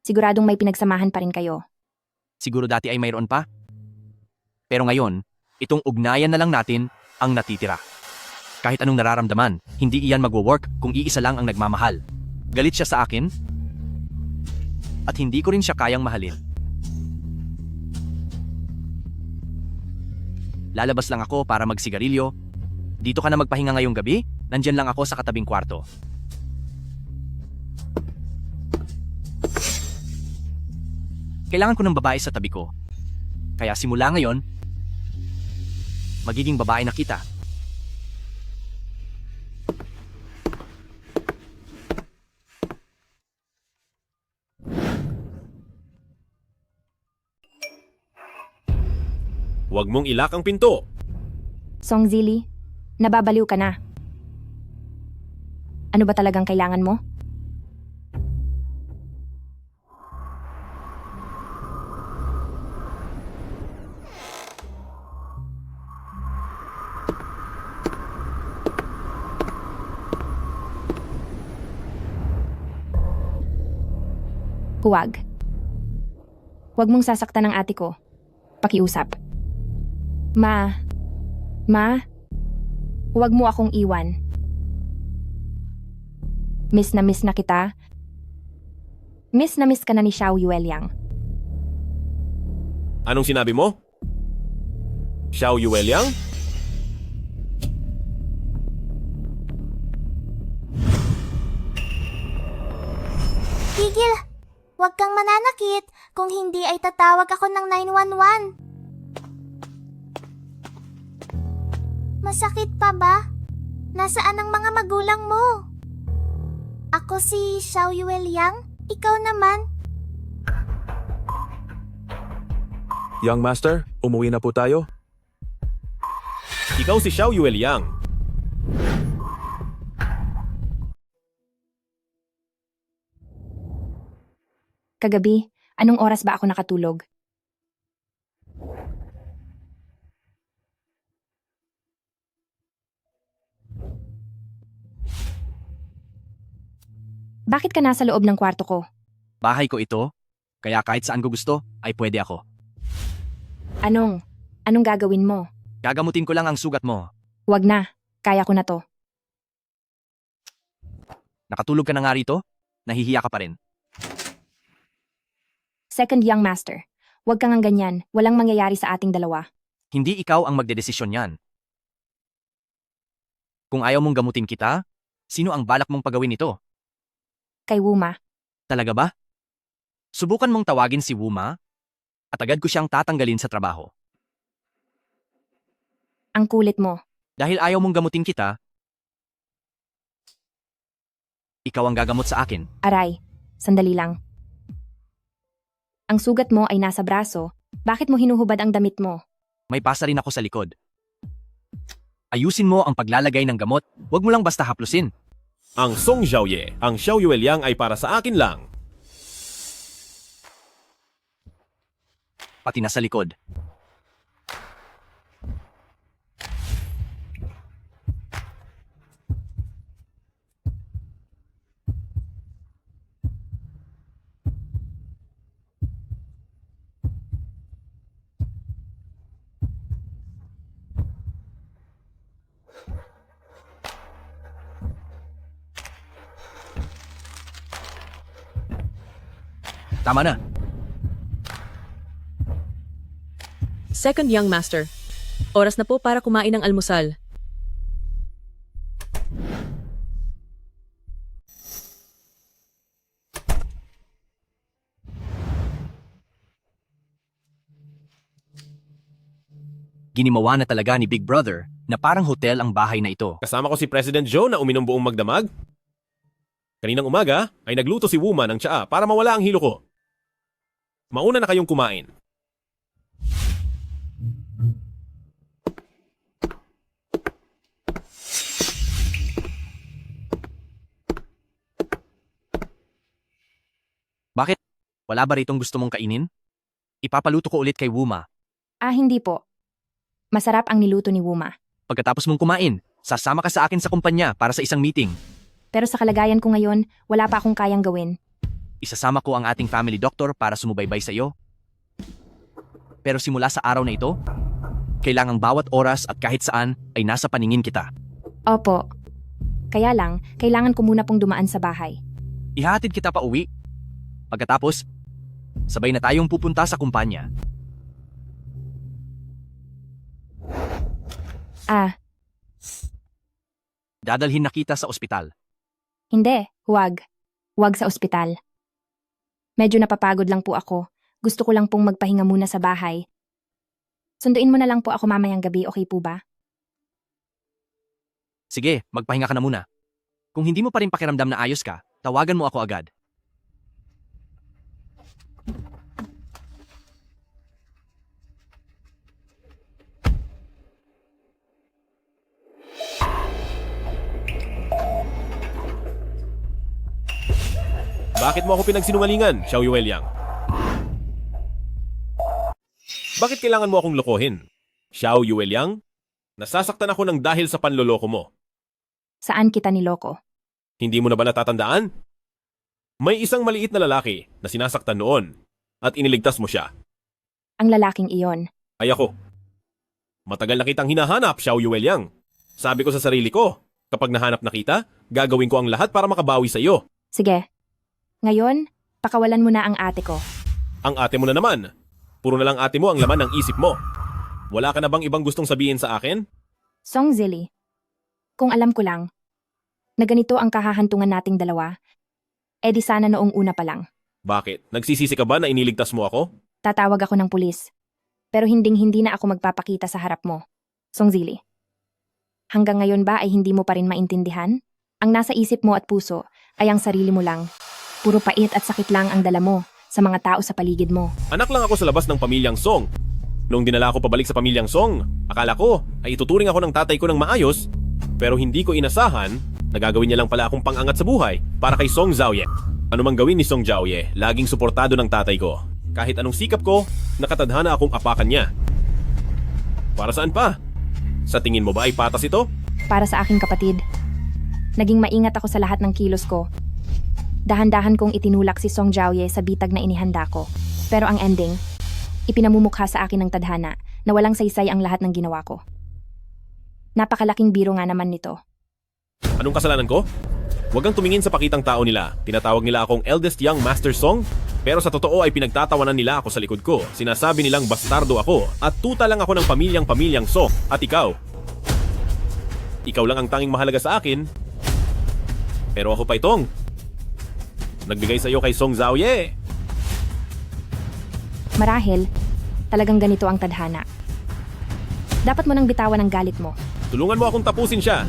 S2: Siguradong may pinagsamahan pa rin kayo.
S4: Siguro dati ay mayroon pa. Pero ngayon, itong ugnayan na lang natin ang natitira. Kahit anong nararamdaman, hindi iyan magwo-work kung iisa lang ang nagmamahal. Galit siya sa akin, at hindi ko rin siya kayang mahalin. Lalabas lang ako para magsigarilyo. Dito ka na magpahinga ngayong gabi? Nandyan lang ako sa katabing kwarto. Kailangan ko ng babae sa tabi ko. Kaya simula ngayon, magiging babae na kita.
S1: Huwag mong ilak ang pinto.
S2: Song Zili, nababaliw ka na. Ano ba talagang kailangan mo? Huwag. Huwag mong sasaktan ang ate ko. Pakiusap. Ma, huwag mo akong iwan. Miss na kita. Miss na miss ka na ni Xiao Yueliang.
S1: Anong sinabi mo? Xiao Yueliang?
S17: Tigil! Huwag kang mananakit. Kung hindi ay tatawag ako ng 911. Masakit pa ba? Nasaan ang mga magulang mo? Ako si Xiao Yuel Yang. Ikaw naman.
S18: Young Master, umuwi na po tayo.
S1: Ikaw si Xiao Yuel Yang.
S2: Kagabi, anong oras ba ako nakatulog? Bakit ka nasa loob ng kwarto ko?
S4: Bahay ko ito, kaya kahit saan ko gusto, ay pwede ako.
S2: Anong gagawin mo?
S4: Gagamutin ko lang ang sugat mo.
S2: Wag na, kaya ko na to.
S4: Nakatulog ka na nga rito? Nahihiya ka pa rin.
S2: Second Young Master, wag kang ganyan, walang mangyayari sa ating dalawa.
S4: Hindi ikaw ang magdedesisyon yan. Kung ayaw mong gamutin kita, sino ang balak mong pagawin ito?
S2: Kay Wuma.
S4: Talaga ba? Subukan mong tawagin si Wuma at agad ko siyang tatanggalin sa trabaho.
S2: Ang kulit mo.
S4: Dahil ayaw mong gamutin kita, ikaw ang gagamot sa akin.
S2: Aray, sandali lang. Ang sugat mo ay nasa braso, bakit mo hinuhubad ang damit mo?
S4: May pasa rin ako sa likod. Ayusin mo ang paglalagay ng gamot, huwag mo lang basta haplusin.
S1: Ang Song Xiaoye, ang Xiao Yuel Yang ay para sa akin lang.
S4: Pati na sa likod. Tama na.
S6: Second Young Master, oras na po para kumain ng almusal.
S4: Ginimawa na talaga ni Big Brother na parang hotel ang bahay na ito.
S1: Kasama ko si President Joe na uminom buong magdamag. Kaninang umaga ay nagluto si Wuma ng tsaa para mawala ang hilo ko. Mauna na kayong kumain.
S4: Bakit? Wala ba ritong gusto mong kainin? Ipapaluto ko ulit kay Wuma.
S2: Hindi po. Masarap ang niluto ni Wuma.
S4: Pagkatapos mong kumain, sasama ka sa akin sa kumpanya para sa isang meeting.
S2: Pero sa kalagayan ko ngayon, wala pa akong kayang gawin.
S4: Isasama ko ang ating family doctor para sumubaybay sa iyo. Pero simula sa araw na ito, kailangang bawat oras at kahit saan ay nasa paningin kita.
S2: Opo. Kaya lang, kailangan ko muna pong dumaan sa bahay.
S4: Ihatid kita pa uwi. Pagkatapos, sabay na tayong pupunta sa kumpanya. Dadalhin na kita sa ospital.
S2: Hindi, huwag. Huwag sa ospital. Medyo napapagod lang po ako. Gusto ko lang pong magpahinga muna sa bahay. Sunduin mo na lang po ako mamayang gabi, okay po ba?
S4: Sige, magpahinga ka na muna. Kung hindi mo pa rin pakiramdam na ayos ka, tawagan mo ako agad.
S1: Bakit mo ako pinagsinungalingan, Xiao Yuel Yang? Bakit kailangan mo akong lokohin? Xiao Yuel Yang? Nasasaktan ako ng dahil sa panloloko mo.
S2: Saan kita niloko?
S1: Hindi mo na ba natatandaan? May isang maliit na lalaki na sinasaktan noon at iniligtas mo siya.
S2: Ang lalaking iyon.
S1: Ay ako. Matagal na kitang hinahanap, Xiao Yuel Yang. Sabi ko sa sarili ko, kapag nahanap na kita, gagawin ko ang lahat para makabawi sa iyo.
S2: Sige. Ngayon, pakawalan mo na ang ate ko.
S1: Ang ate mo na naman. Puro na lang ate mo ang laman ng isip mo. Wala ka na bang ibang gustong sabihin sa akin?
S2: Song Zili. Kung alam ko lang, na ganito ang kahahantungan nating dalawa, di sana noong una pa lang.
S1: Bakit? Nagsisisi ka ba na iniligtas mo ako?
S2: Tatawag ako ng pulis. Pero hinding-hindi na ako magpapakita sa harap mo. Song Zili. Hanggang ngayon ba ay hindi mo pa rin maintindihan? Ang nasa isip mo at puso ay ang sarili mo lang. Puro pait at sakit lang ang dala mo sa mga tao sa paligid mo.
S1: Anak lang ako sa labas ng pamilyang Song. Nung dinala ako pabalik sa pamilyang Song, akala ko ay ituturing ako ng tatay ko ng maayos, pero hindi ko inasahan na gagawin niya lang pala akong pangangat sa buhay para kay Song Xiaoye. Ano mang gawin ni Song Xiaoye, laging suportado ng tatay ko. Kahit anong sikap ko, nakatadhana akong apakan niya. Para saan pa? Sa tingin mo ba ay patas ito?
S2: Para sa aking kapatid. Naging maingat ako sa lahat ng kilos ko. Dahan-dahan kong itinulak si Song Xiaoye sa bitag na inihanda ko. Pero ang ending, ipinamumukha sa akin ng tadhana na walang saysay ang lahat ng ginawa ko. Napakalaking biro nga naman nito.
S1: Anong kasalanan ko? Huwag kang tumingin sa pakitang tao nila. Tinatawag nila akong eldest young Master Song, pero sa totoo ay pinagtatawanan nila ako sa likod ko. Sinasabi nilang bastardo ako at tuta lang ako ng pamilyang Song. At ikaw? Ikaw lang ang tanging mahalaga sa akin. Pero ako pa itong nagbigay sa iyo kay Song Xiaoye.
S2: Marahil, talagang ganito ang tadhana. Dapat mo nang bitawan ang galit mo.
S1: Tulungan mo akong tapusin siya.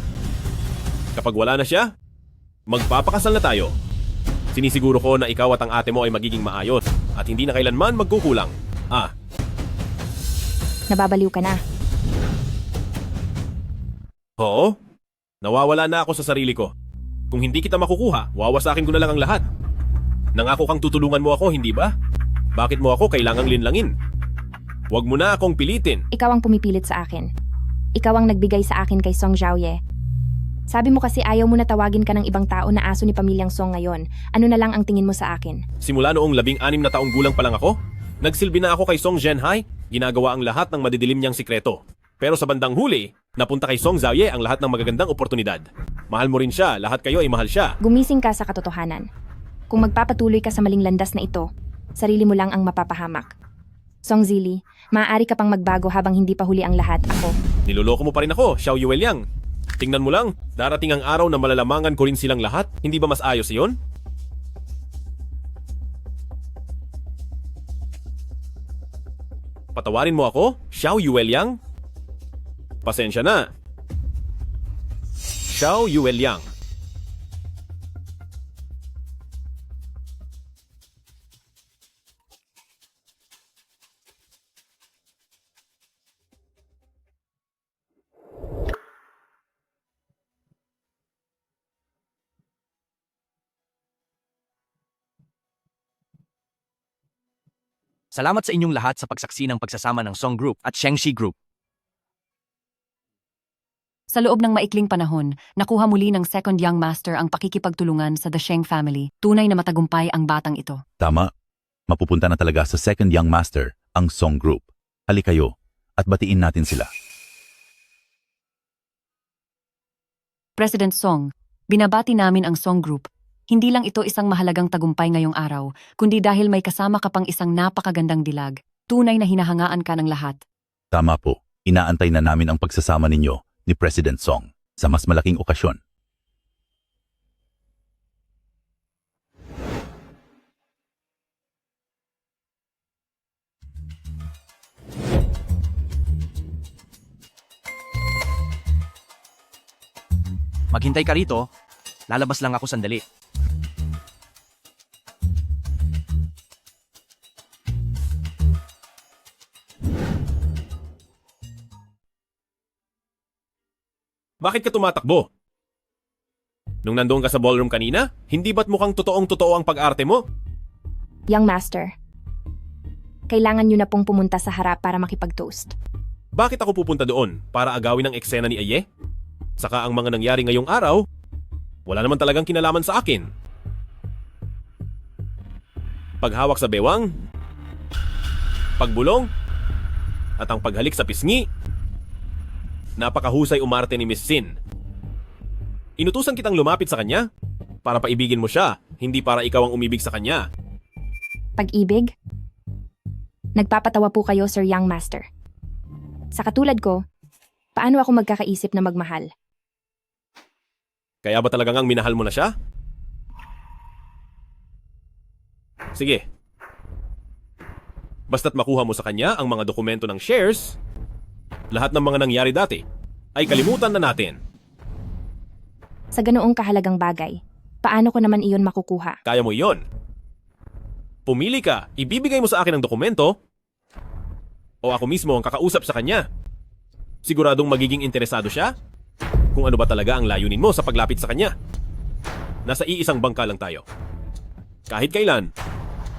S1: Kapag wala na siya, magpapakasal na tayo. Sinisiguro ko na ikaw at ang ate mo ay magiging maayos at hindi na kailanman magkukulang.
S2: Nababaliw ka na.
S1: Oo? Nawawala na ako sa sarili ko. Kung hindi kita makukuha, wawasakin ko na lang ang lahat. Nangako kang tutulungan mo ako, hindi ba? Bakit mo ako kailangang linlangin? Huwag mo na akong pilitin.
S2: Ikaw ang pumipilit sa akin. Ikaw ang nagbigay sa akin kay Song Xiaoye. Sabi mo kasi ayaw mo na tawagin ka ng ibang tao na aso ni pamilyang Song ngayon. Ano na lang ang tingin mo sa akin?
S1: Simula noong 16 na taong gulang pa lang ako, nagsilbi na ako kay Song Zhenhai, ginagawa ang lahat ng madidilim niyang sikreto. Pero sa bandang huli, napunta kay Song Xiaoye ang lahat ng magagandang oportunidad. Mahal mo rin siya, lahat kayo ay mahal siya.
S2: Gumising ka sa katotohanan. Kung magpapatuloy ka sa maling landas na ito, sarili mo lang ang mapapahamak. Song Zili, maaari ka pang magbago habang hindi pa huli ang lahat. Ako.
S1: Niloloko mo pa rin ako, Xiao Yueliang. Tingnan mo lang, darating ang araw na malalamangan ko rin silang lahat. Hindi ba mas ayos iyon? Patawarin mo ako, Xiao Yueliang? Pasensya na. Xiao Yueliang.
S4: Salamat sa inyong lahat sa pagsaksi ng pagsasama ng Song Group at Shengxi Group.
S12: Sa loob ng maikling panahon, nakuha muli ng Second Young Master ang pakikipagtulungan sa The Sheng family. Tunay na matagumpay ang batang ito.
S19: Tama. Mapupunta na talaga sa Second Young Master ang Song Group. Halika kayo at batiin natin sila.
S12: President Song, binabati namin ang Song Group. Hindi lang ito isang mahalagang tagumpay ngayong araw, kundi dahil may kasama ka pang isang napakagandang dilag. Tunay na hinahangaan ka ng lahat.
S19: Tama po. Inaantay na namin ang pagsasama ninyo ni President Song sa mas malaking okasyon.
S4: Maghintay ka rito. Lalabas lang ako sandali.
S1: Bakit ka tumatakbo? Nung nandoon ka sa ballroom kanina, hindi ba't mukhang totoong-totoo ang pag-arte mo?
S2: Young Master, kailangan nyo na pong pumunta sa harap para makipag-toast.
S1: Bakit ako pupunta doon? Para agawin ang eksena ni Aye? Saka ang mga nangyari ngayong araw, wala naman talagang kinalaman sa akin. Paghawak sa bewang, pagbulong, at ang paghalik sa pisngi. Napakahusay umarte ni Miss Sin. Inutusan kitang lumapit sa kanya para paibigin mo siya, hindi para ikaw ang umibig sa kanya.
S2: Pag-ibig? Nagpapatawa po kayo, Sir Young Master. Sa katulad ko, paano ako magkakaisip na magmahal?
S1: Kaya ba talagang ang minahal mo na siya? Sige. Basta't makuha mo sa kanya ang mga dokumento ng shares, lahat ng mga nangyari dati, ay kalimutan na natin.
S2: Sa ganoong kahalagang bagay, paano ko naman iyon makukuha?
S1: Kaya mo iyon. Pumili ka, ibibigay mo sa akin ang dokumento o ako mismo ang kakausap sa kanya. Siguradong magiging interesado siya kung ano ba talaga ang layunin mo sa paglapit sa kanya. Nasa iisang bangka lang tayo. Kahit kailan,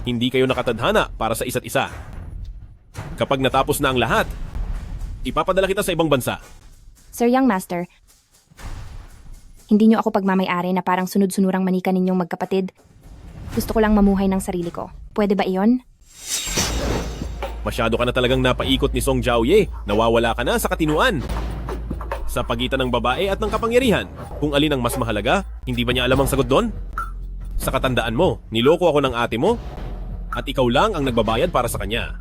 S1: hindi kayo nakatadhana para sa isa't isa. Kapag natapos na ang lahat, ipapadala kita sa ibang bansa.
S2: Sir Young Master, hindi niyo ako pagmamayari na parang sunod-sunurang manika ninyong magkapatid. Gusto ko lang mamuhay ng sarili ko. Pwede ba iyon?
S1: Masyado ka na talagang napaikot ni Song Jiaoye. Nawawala ka na sa katinuan. Sa pagitan ng babae at ng kapangyarihan, kung alin ang mas mahalaga, hindi ba niya alam ang sagot doon? Sa katandaan mo, niloko ako ng ate mo at ikaw lang ang nagbabayad para sa kanya.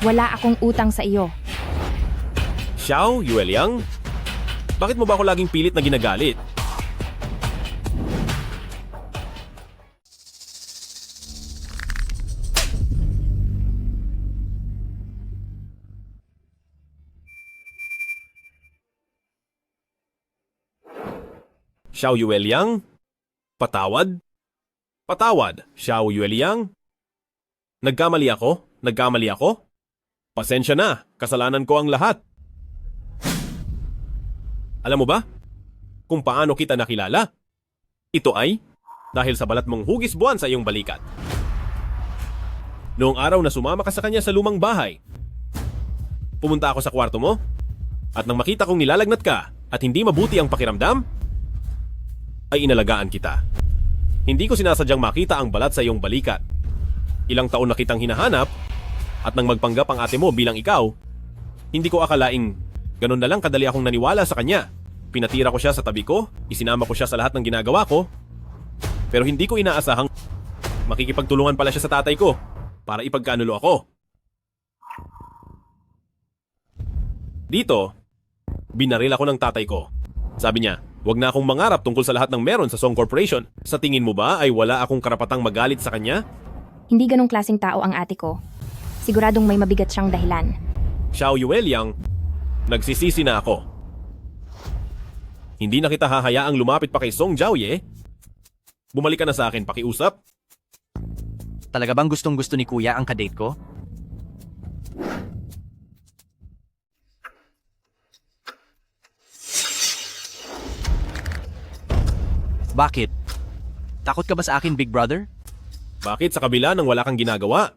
S2: Wala akong utang sa iyo.
S1: Xiao Yueliang, bakit mo ba ako laging pilit na ginagalit? Xiao Yueliang? Patawad? Patawad, Xiao Yueliang? Nagkamali ako? Nagkamali ako? Pasensya na, kasalanan ko ang lahat. Alam mo ba kung paano kita nakilala? Ito ay dahil sa balat mong hugis buwan sa iyong balikat. Noong araw na sumama ka sa kanya sa lumang bahay, pumunta ako sa kwarto mo at nang makita kong nilalagnat ka at hindi mabuti ang pakiramdam, ay inalagaan kita. Hindi ko sinasadyang makita ang balat sa iyong balikat. Ilang taon na kitang hinahanap at nang magpanggap ang ate mo bilang ikaw, hindi ko akalaing ganun na lang kadali akong naniwala sa kanya. Pinatira ko siya sa tabi ko, isinama ko siya sa lahat ng ginagawa ko, pero hindi ko inaasahang makikipagtulungan pala siya sa tatay ko para ipagkanulo ako. Dito, binaril ako ng tatay ko. Sabi niya, wag na akong mangarap tungkol sa lahat ng meron sa Song Corporation. Sa tingin mo ba ay wala akong karapatang magalit sa kanya?
S2: Hindi ganong klaseng tao ang ate ko. Siguradong may mabigat siyang dahilan.
S1: Xiao Yueliang, nagsisisi na ako. Hindi na kita hahayaang lumapit pa kay Song Jiaoye. Bumalik ka na sa akin, pakiusap.
S4: Talaga bang gustong-gusto ni Kuya ang kadate ko? Bakit? Takot ka ba sa akin, Big Brother?
S1: Bakit sa kabila ng wala kang ginagawa?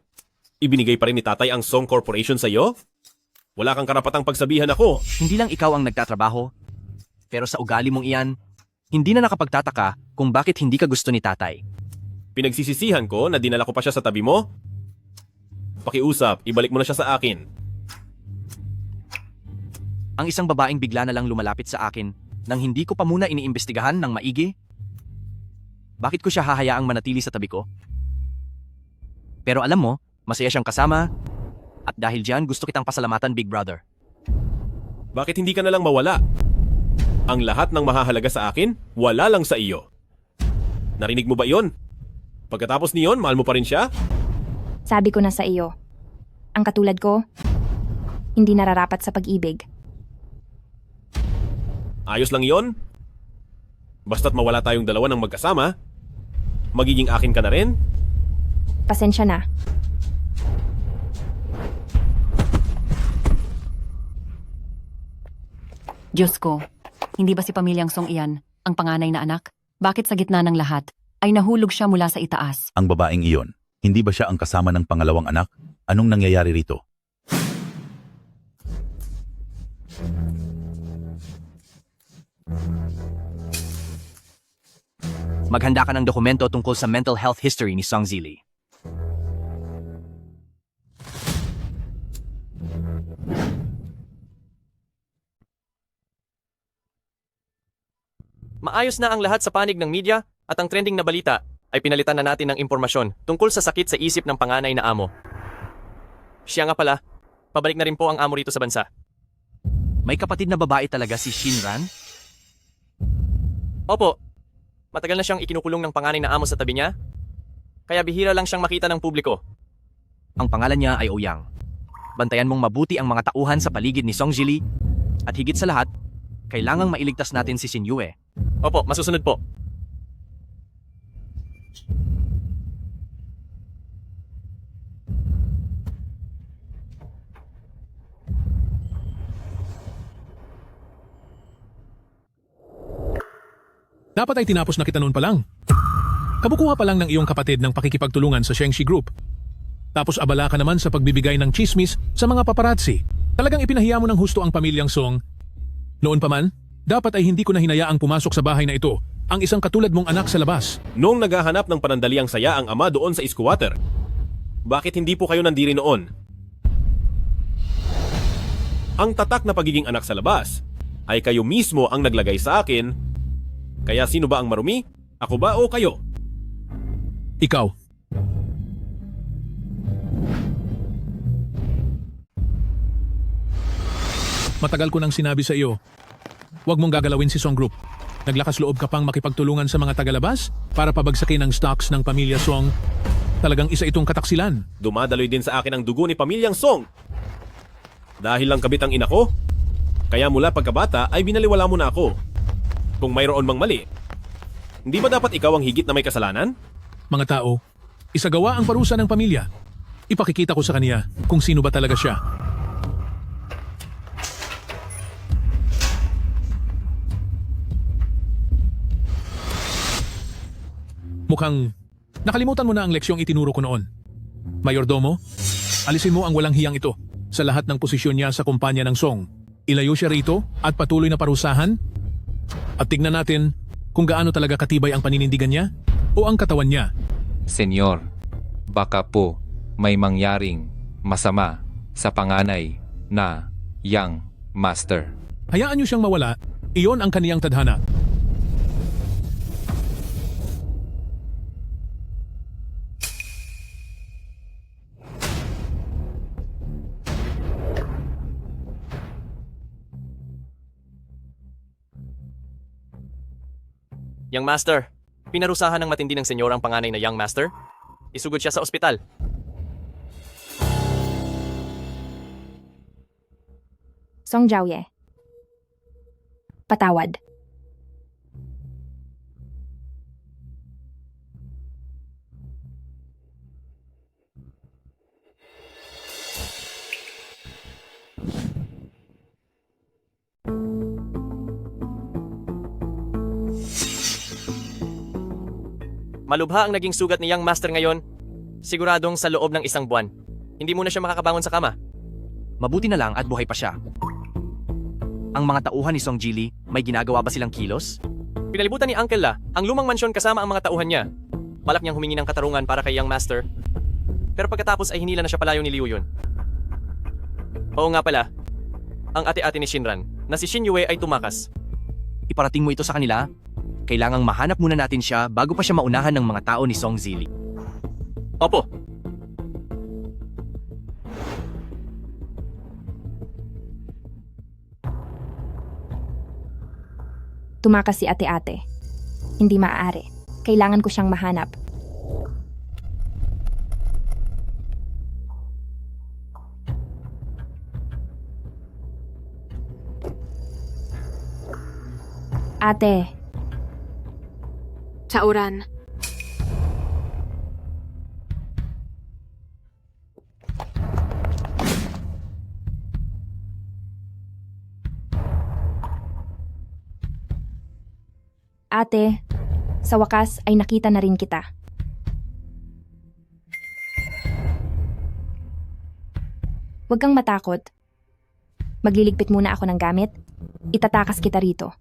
S1: Ibinigay pa rin ni tatay ang Song Corporation sa iyo? Wala kang karapatang pagsabihan ako.
S4: Hindi lang ikaw ang nagtatrabaho. Pero sa ugali mong iyan, hindi na nakapagtataka kung bakit hindi ka gusto ni tatay.
S1: Pinagsisisihan ko na dinala ko pa siya sa tabi mo? Pakiusap, ibalik mo na siya sa akin.
S4: Ang isang babaeng bigla na lang lumalapit sa akin nang hindi ko pa muna iniimbestigahan ng maigi? Bakit ko siya hahayaang manatili sa tabi ko? Pero alam mo, masaya siyang kasama at dahil diyan gusto kitang pasalamatan, Big Brother.
S1: Bakit hindi ka na lang mawala? Ang lahat ng mahahalaga sa akin, wala lang sa iyo. Narinig mo ba iyon? Pagkatapos niyon, mahal mo pa rin siya?
S2: Sabi ko na sa iyo, ang katulad ko, hindi nararapat sa pag-ibig.
S1: Ayos lang iyon? Basta't mawala tayong dalawa ng magkasama, magiging akin ka na rin?
S2: Pasensya na.
S12: Diyos ko, hindi ba si pamilyang Song iyan, ang panganay na anak? Bakit sa gitna ng lahat, ay nahulog siya mula sa itaas?
S19: Ang babaeng iyon, hindi ba siya ang kasama ng pangalawang anak? Anong nangyayari rito?
S4: Maghanda ka ng dokumento tungkol sa mental health history ni Song Zili.
S5: Maayos na ang lahat sa panig ng media at ang trending na balita ay pinalitan na natin ng impormasyon tungkol sa sakit sa isip ng panganay na amo. Siya nga pala, pabalik na rin po ang amo rito sa bansa.
S4: May kapatid na babae talaga si Shinran?
S5: Opo, matagal na siyang ikinukulong ng panganay na amo sa tabi niya, kaya bihira lang siyang makita ng publiko.
S4: Ang pangalan niya ay Ouyang. Bantayan mong mabuti ang mga tauhan sa paligid ni Song Jili. At higit sa lahat, kailangang mailigtas natin si Xin Yue.
S5: Opo, masusunod po.
S20: Dapat ay tinapos na kita noon pa lang. Kabukuha pa lang ng iyong kapatid ng pakikipagtulungan sa Shengshi Group. Tapos abala ka naman sa pagbibigay ng chismis sa mga paparazzi. Talagang ipinahiya mo ng husto ang pamilyang Song. Noon pa man, dapat ay hindi ko na hinayaang pumasok sa bahay na ito ang isang katulad mong anak sa labas.
S1: Noong naghahanap ng panandaliang saya ang ama doon sa squatter, bakit hindi po kayo nandiri noon? Ang tatak na pagiging anak sa labas ay kayo mismo ang naglagay sa akin. Kaya sino ba ang marumi? Ako ba o kayo?
S20: Ikaw. Matagal ko nang sinabi sa iyo, huwag mong gagalawin si Song Group. Naglakas loob ka pang makipagtulungan sa mga tagalabas para pabagsakin ang stocks ng pamilya Song. Talagang isa itong kataksilan.
S1: Dumadaloy din sa akin ang dugo ni pamilyang Song. Dahil lang kabit ang ina ko, kaya mula pagkabata ay binaliwala mo na ako. Kung mayroon mang mali, hindi ba dapat ikaw ang higit na may kasalanan?
S20: Mga tao, isagawa ang parusa ng pamilya. Ipakikita ko sa kaniya kung sino ba talaga siya. Mukhang nakalimutan mo na ang leksyong itinuro ko noon. Mayordomo, alisin mo ang walang hiyang ito sa lahat ng posisyon niya sa kumpanya ng Song. Ilayo siya rito at patuloy na parusahan. At tignan natin kung gaano talaga katibay ang paninindigan niya o ang katawan niya.
S21: Senyor, baka po may mangyaring masama sa panganay na Young Master.
S20: Hayaan niyo siyang mawala, iyon ang kaniyang tadhana.
S5: Young Master, pinarusahan ng matindi ng senyor ang panganay na Young Master. Isugod siya sa ospital.
S2: Song Jiaoye. Patawad.
S5: Malubha ang naging sugat ni Young Master ngayon. Siguradong sa loob ng isang buwan. Hindi muna siya makakabangon sa kama.
S4: Mabuti na lang at buhay pa siya. Ang mga tauhan ni Song Jili, may ginagawa ba silang kilos?
S5: Pinalibutan ni Uncle La ang lumang mansyon kasama ang mga tauhan niya. Balak niyang humingi ng katarungan para kay Young Master. Pero pagkatapos ay hinila na siya palayo ni Liu Yun. Oo nga pala, ang ate-ate ni Shinran na si Xin Yue ay tumakas.
S4: Iparating mo ito sa kanila. Kailangang mahanap muna natin siya bago pa siya maunahan ng mga tao ni Song Zili.
S5: Opo.
S2: Tumakas si ate-ate. Hindi maaari. Kailangan ko siyang mahanap. Ate.
S3: Chauran.
S2: Ate, sa wakas ay nakita na rin kita. Huwag kang matakot. Magliligpit muna ako ng gamit. Itatakas kita rito.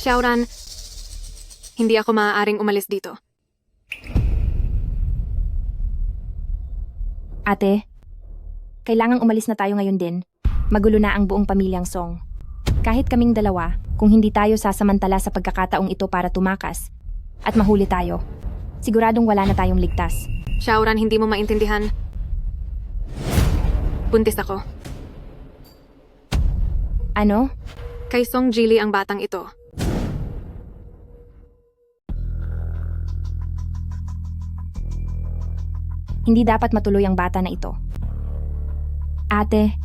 S3: Xiaoran, hindi ako maaaring umalis dito.
S2: Ate, kailangang umalis na tayo ngayon din. Magulo na ang buong pamilyang Song. Kahit kaming dalawa, kung hindi tayo sasamantala sa pagkakataong ito para tumakas at mahuli tayo, siguradong wala na tayong ligtas.
S3: Xiaoran, hindi mo maintindihan. Buntis ako.
S2: Ano?
S3: Kay Song Jili ang batang ito.
S2: Hindi dapat matuloy ang bata na ito. Ate,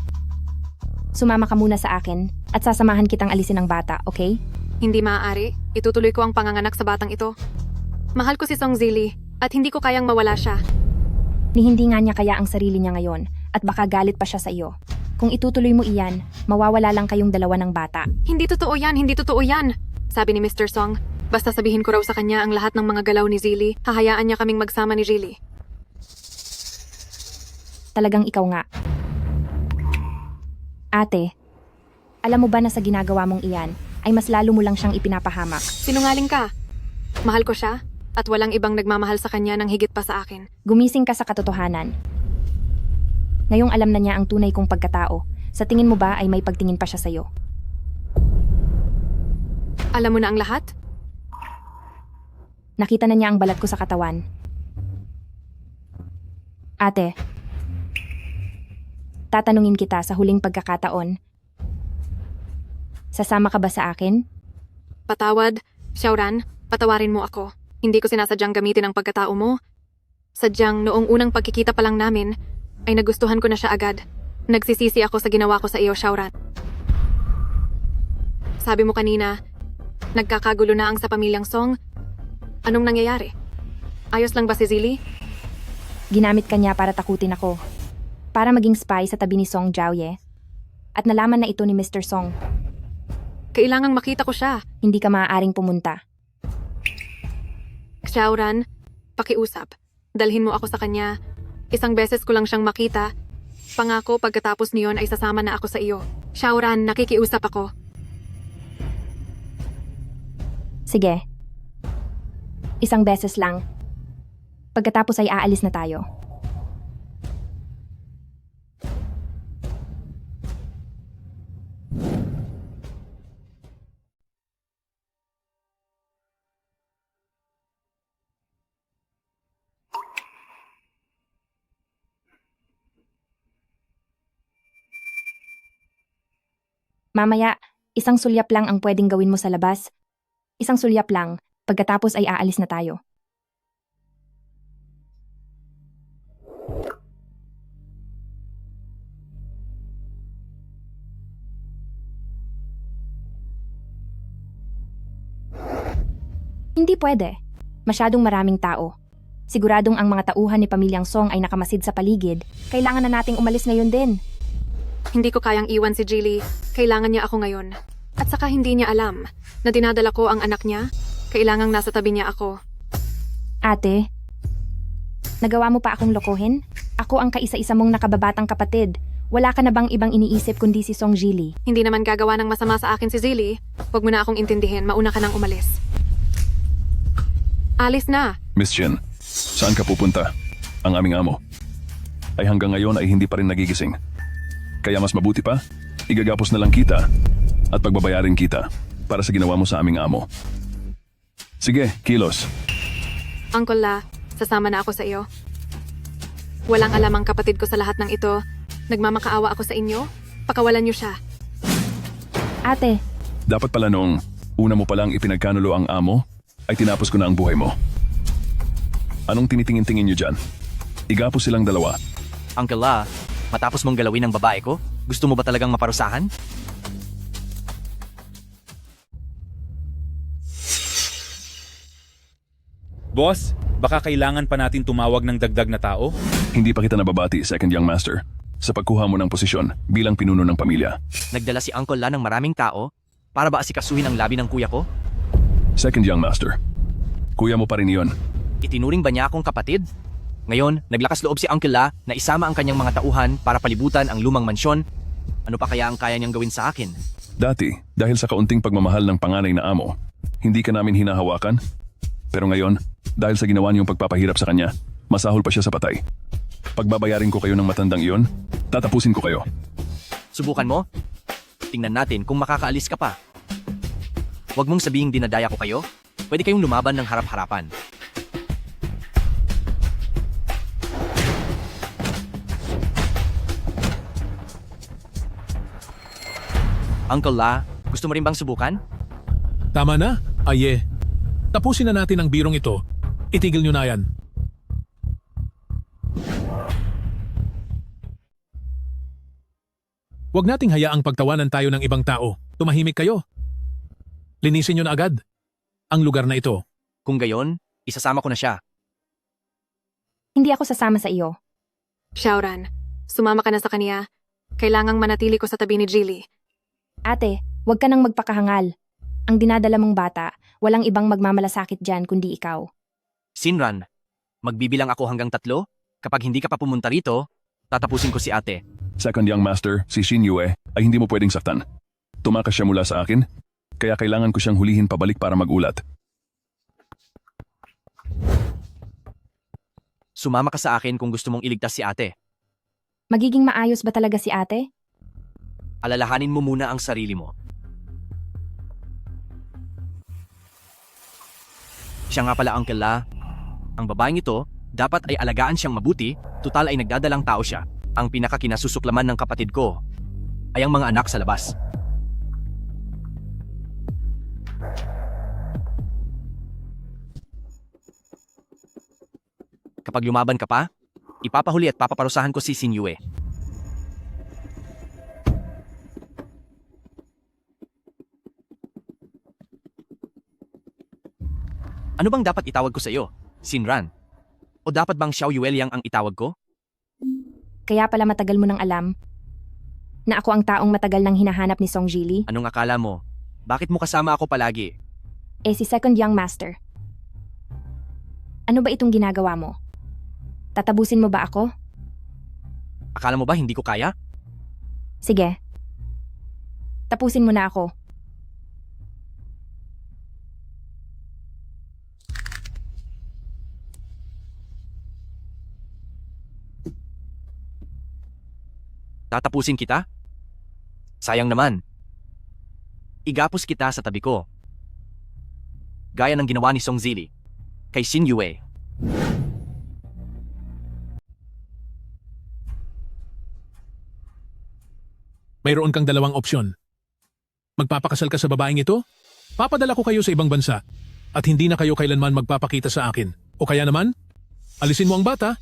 S2: sumama ka muna sa akin at sasamahan kitang alisin ang bata, okay?
S3: Hindi maaari. Itutuloy ko ang panganganak sa batang ito. Mahal ko si Song Jili at hindi ko kayang mawala siya.
S2: Ni hindi nga niya kaya ang sarili niya ngayon at baka galit pa siya sa iyo. Kung itutuloy mo iyan, mawawala lang kayong dalawa ng bata.
S3: Hindi totoo yan, hindi totoo yan. Sabi ni Mr. Song, basta sabihin ko raw sa kanya ang lahat ng mga galaw ni Jili, hahayaan niya kaming magsama ni Jili.
S2: Talagang ikaw nga. Ate, alam mo ba na sa ginagawa mong iyan, ay mas lalo mo lang siyang ipinapahamak?
S3: Sinungaling ka. Mahal ko siya at walang ibang nagmamahal sa kanya ng higit pa sa akin.
S2: Gumising ka sa katotohanan. Ngayong alam na niya ang tunay kong pagkatao, sa tingin mo ba ay may pagtingin pa siya sa'yo?
S3: Alam mo na ang lahat?
S2: Nakita na niya ang balat ko sa katawan. Ate, tatanungin kita sa huling pagkakataon. Sasama ka ba sa akin?
S3: Patawad, Xiaoran, patawarin mo ako. Hindi ko sinasadyang gamitin ang pagkatao mo. Sadyang noong unang pagkikita pa lang namin, ay nagustuhan ko na siya agad. Nagsisisi ako sa ginawa ko sa iyo, Xiaoran. Sabi mo kanina, nagkakagulo na ang sa pamilyang Song. Anong nangyayari? Ayos lang ba si Jili?
S2: Ginamit ka niya para takutin ako. Para maging spy sa tabi ni Song Jiaoye. At nalaman na ito ni Mr. Song.
S3: Kailangang makita ko siya.
S2: Hindi ka maaaring pumunta.
S3: Xiaoran, pakiusap. Dalhin mo ako sa kanya. Isang beses ko lang siyang makita. Pangako pagkatapos niyon ay sasama na ako sa iyo. Xiaoran, nakikiusap ako.
S2: Sige. Isang beses lang. Pagkatapos ay aalis na tayo. Mamaya, isang sulyap lang ang pwedeng gawin mo sa labas. Isang sulyap lang, pagkatapos ay aalis na tayo. Hindi pwede. Masyadong maraming tao. Siguradong ang mga tauhan ni Pamilyang Song ay nakamasid sa paligid. Kailangan na nating umalis ngayon din.
S3: Hindi ko kayang iwan si Jili. Kailangan niya ako ngayon. At saka hindi niya alam na dinadala ko ang anak niya. Kailangang nasa tabi niya ako.
S2: Ate, nagawa mo pa akong lokohin? Ako ang kaisa-isa mong nakababatang kapatid. Wala ka na bang ibang iniisip kundi si Song Jili?
S3: Hindi naman gagawa ng masama sa akin si Jili. Huwag mo na akong intindihin. Mauna ka nang umalis. Alis na.
S9: Miss Chen, saan ka pupunta? Ang aming amo ay hanggang ngayon ay hindi pa rin nagigising. Kaya mas mabuti pa, igagapos na lang kita at pagbabayarin kita para sa ginawa mo sa aming amo. Sige, kilos.
S3: Uncle La, sasama na ako sa iyo. Walang alam ang kapatid ko sa lahat ng ito. Nagmamakaawa ako sa inyo. Pakawalan niyo siya.
S2: Ate.
S9: Dapat pala noong una mo palang ipinagkanulo ang amo, ay tinapos ko na ang buhay mo. Anong tinitingin-tingin niyo dyan? Igapos silang dalawa.
S4: Uncle La, matapos mong galawin ang babae ko, gusto mo ba talagang maparusahan?
S7: Boss, baka kailangan pa natin tumawag ng dagdag na tao?
S9: Hindi pa kita nababati, Second Young Master, sa pagkuha mo ng posisyon bilang pinuno ng pamilya.
S4: Nagdala si Uncle La ng maraming tao para ba asikasuhin ang labi ng kuya ko?
S9: Second Young Master, kuya mo pa rin iyon.
S4: Itinuring ba niya akong kapatid? Ngayon, naglakas loob si Uncle La na isama ang kanyang mga tauhan para palibutan ang lumang mansyon. Ano pa kaya ang kaya niyang gawin sa akin?
S9: Dati, dahil sa kaunting pagmamahal ng panganay na amo, hindi ka namin hinahawakan. Pero ngayon, dahil sa ginawa niyong pagpapahirap sa kanya, masahol pa siya sa patay. Pagbabayarin ko kayo ng matandang iyon, tatapusin ko kayo.
S4: Subukan mo? Tingnan natin kung makakaalis ka pa. Huwag mong sabihing dinadaya ko kayo. Pwede kayong lumaban ng harap-harapan. Uncle La, gusto mo rin bang subukan?
S20: Tama na, Aye. Tapusin na natin ang birong ito. Itigil nyo na yan. Huwag nating hayaang pagtawanan tayo ng ibang tao. Tumahimik kayo. Linisin nyo na agad ang lugar na ito.
S4: Kung gayon, isasama ko na siya.
S2: Hindi ako sasama sa iyo.
S3: Xiaoran, sumama ka na sa kanya. Kailangang manatili ko sa tabi ni Jilly.
S2: Ate, huwag ka nang magpakahangal. Ang dinadala mong bata, walang ibang magmamalasakit dyan kundi ikaw.
S4: Sinran, magbibilang ako hanggang 3. Kapag hindi ka pa pumunta rito, tatapusin ko si ate.
S9: Second young master, si Xin Yue, ay hindi mo pwedeng saktan. Tumakas siya mula sa akin, kaya kailangan ko siyang hulihin pabalik para magulat.
S4: Sumama ka sa akin kung gusto mong iligtas si ate.
S2: Magiging maayos ba talaga si ate?
S4: Alalahanin mo muna ang sarili mo. Siya nga pala, Uncle La. Ang babaeng ito, dapat ay alagaan siyang mabuti, tutal ay nagdadalang tao siya. Ang pinakakinasusuklaman ng kapatid ko ay ang mga anak sa labas. Kapag lumaban ka pa, ipapahuli at papaparusahan ko si Xin Yue. Ano bang dapat itawag ko sa iyo? Sinran? O dapat bang Xiao Yueliang ang itawag ko?
S2: Kaya pala matagal mo nang alam na ako ang taong matagal nang hinahanap ni Song Jilly?
S4: Anong akala mo? Bakit mo kasama ako palagi?
S2: Si second young master. Ano ba itong ginagawa mo? Tatabusin mo ba ako?
S4: Akala mo ba hindi ko kaya?
S2: Sige. Tapusin mo na ako.
S4: Tatapusin kita? Sayang naman. Igapos kita sa tabi ko. Gaya ng ginawa ni Song Zili kay Xin Yue.
S20: Mayroon kang 2 opsyon. Magpapakasal ka sa babaeng ito? Papadala ko kayo sa ibang bansa at hindi na kayo kailanman magpapakita sa akin. O kaya naman, alisin mo ang bata,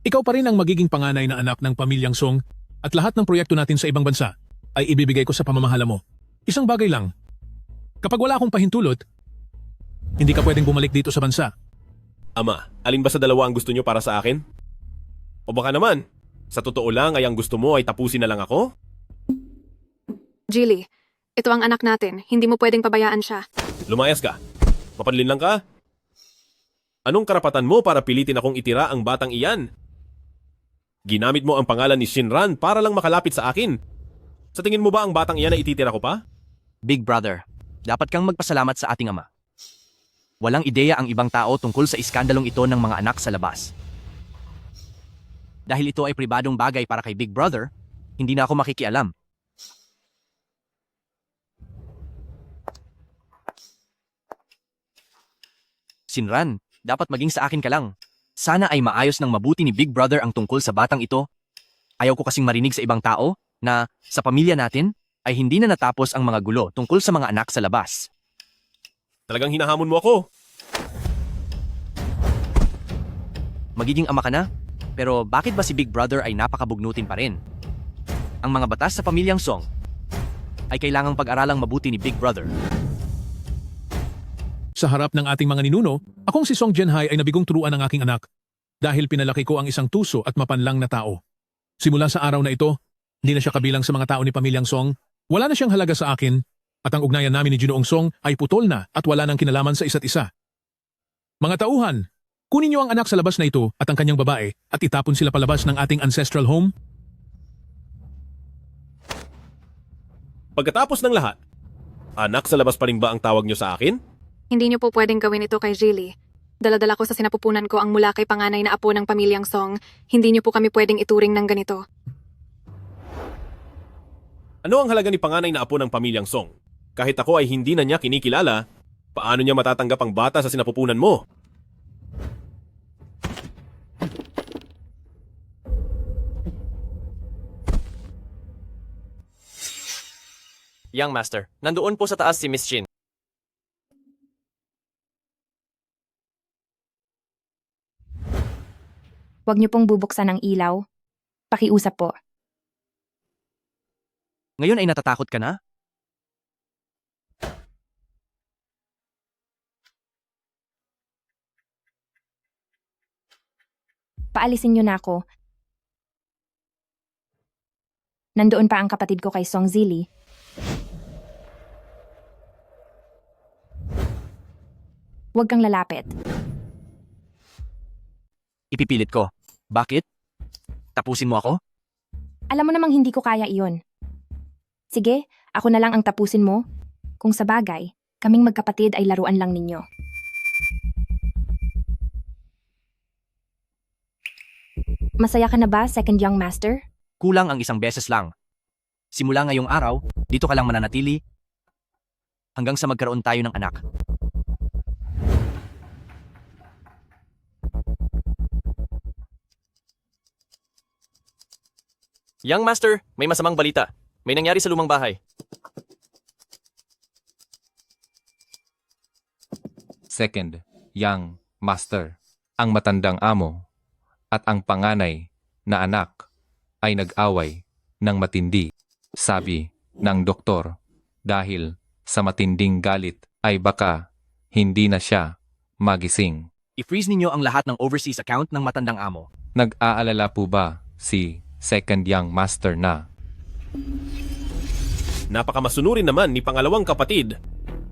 S20: ikaw pa rin ang magiging panganay na anak ng pamilyang Song at lahat ng proyekto natin sa ibang bansa ay ibibigay ko sa pamamahala mo. Isang bagay lang. Kapag wala akong pahintulot, hindi ka pwedeng bumalik dito sa bansa.
S1: Ama, alin ba sa dalawa ang gusto nyo para sa akin? O baka naman, sa totoo lang ay ang gusto mo ay tapusin na lang ako?
S3: Jilly, ito ang anak natin. Hindi mo pwedeng pabayaan siya.
S1: Lumayas ka. Mapanlin lang ka. Anong karapatan mo para pilitin akong itira ang batang iyan? Ginamit mo ang pangalan ni Shinran para lang makalapit sa akin. Sa tingin mo ba ang batang iyan ay ititira ko pa?
S4: Big brother, dapat kang magpasalamat sa ating ama. Walang ideya ang ibang tao tungkol sa iskandalong ito ng mga anak sa labas. Dahil ito ay pribadong bagay para kay Big Brother, hindi na ako makikialam. Sinran, dapat maging sa akin ka lang. Sana ay maayos ng mabuti ni Big Brother ang tungkol sa batang ito. Ayaw ko kasing marinig sa ibang tao na sa pamilya natin ay hindi na natapos ang mga gulo tungkol sa mga anak sa labas.
S1: Talagang hinahamon mo ako.
S4: Magiging ama ka na? Pero bakit ba si Big Brother ay napakabugnutin pa rin? Ang mga batas sa pamilyang Song ay kailangang pag-aralang mabuti ni Big Brother.
S20: Sa harap ng ating mga ninuno, akong si Song Jianhai ay nabigong turuan ng aking anak dahil pinalaki ko ang isang tuso at mapanlang na tao. Simula sa araw na ito, hindi na siya kabilang sa mga tao ni pamilyang Song, wala na siyang halaga sa akin, at ang ugnayan namin ni Ginoong Song ay putol na at wala nang kinalaman sa isa't isa. Mga tauhan, kunin niyo ang anak sa labas na ito at ang kanyang babae at itapon sila palabas ng ating ancestral home.
S1: Pagkatapos ng lahat, anak sa labas pa rin ba ang tawag nyo sa akin?
S3: Hindi niyo po pwedeng gawin ito kay Jilly. Daladala ko sa sinapupunan ko ang mula kay panganay na apo ng pamilyang Song. Hindi niyo po kami pwedeng ituring ng ganito.
S1: Ano ang halaga ni panganay na apo ng pamilyang Song? Kahit ako ay hindi na niya kinikilala, paano niya matatanggap ang bata sa sinapupunan mo?
S5: Young Master, nandoon po sa taas si Miss Chin.
S2: Huwag niyo pong bubuksan ang ilaw. Pakiusap po.
S4: Ngayon ay natatakot ka na?
S2: Paalisin niyo na ako. Nandoon pa ang kapatid ko kay Song Zili. Huwag kang lalapit.
S4: Ipipilit ko. Bakit? Tapusin mo ako?
S2: Alam mo namang hindi ko kaya iyon. Sige, ako na lang ang tapusin mo. Kung sa bagay, kaming magkapatid ay laruan lang ninyo. Masaya ka na ba, Second Young Master?
S4: Kulang ang isang beses lang. Simula ngayong araw, dito ka lang mananatili hanggang sa magkaroon tayo ng anak.
S5: Young Master, may masamang balita. May nangyari sa lumang bahay.
S21: Second, Young Master. Ang matandang amo at ang panganay na anak ay nag-away ng matindi, sabi ng doktor. Dahil sa matinding galit ay baka hindi na siya magising.
S4: I-freeze ninyo ang lahat ng overseas account ng matandang amo.
S21: Nag-aalala po ba si Second Young Master na
S1: Napakamasunurin naman ni pangalawang kapatid.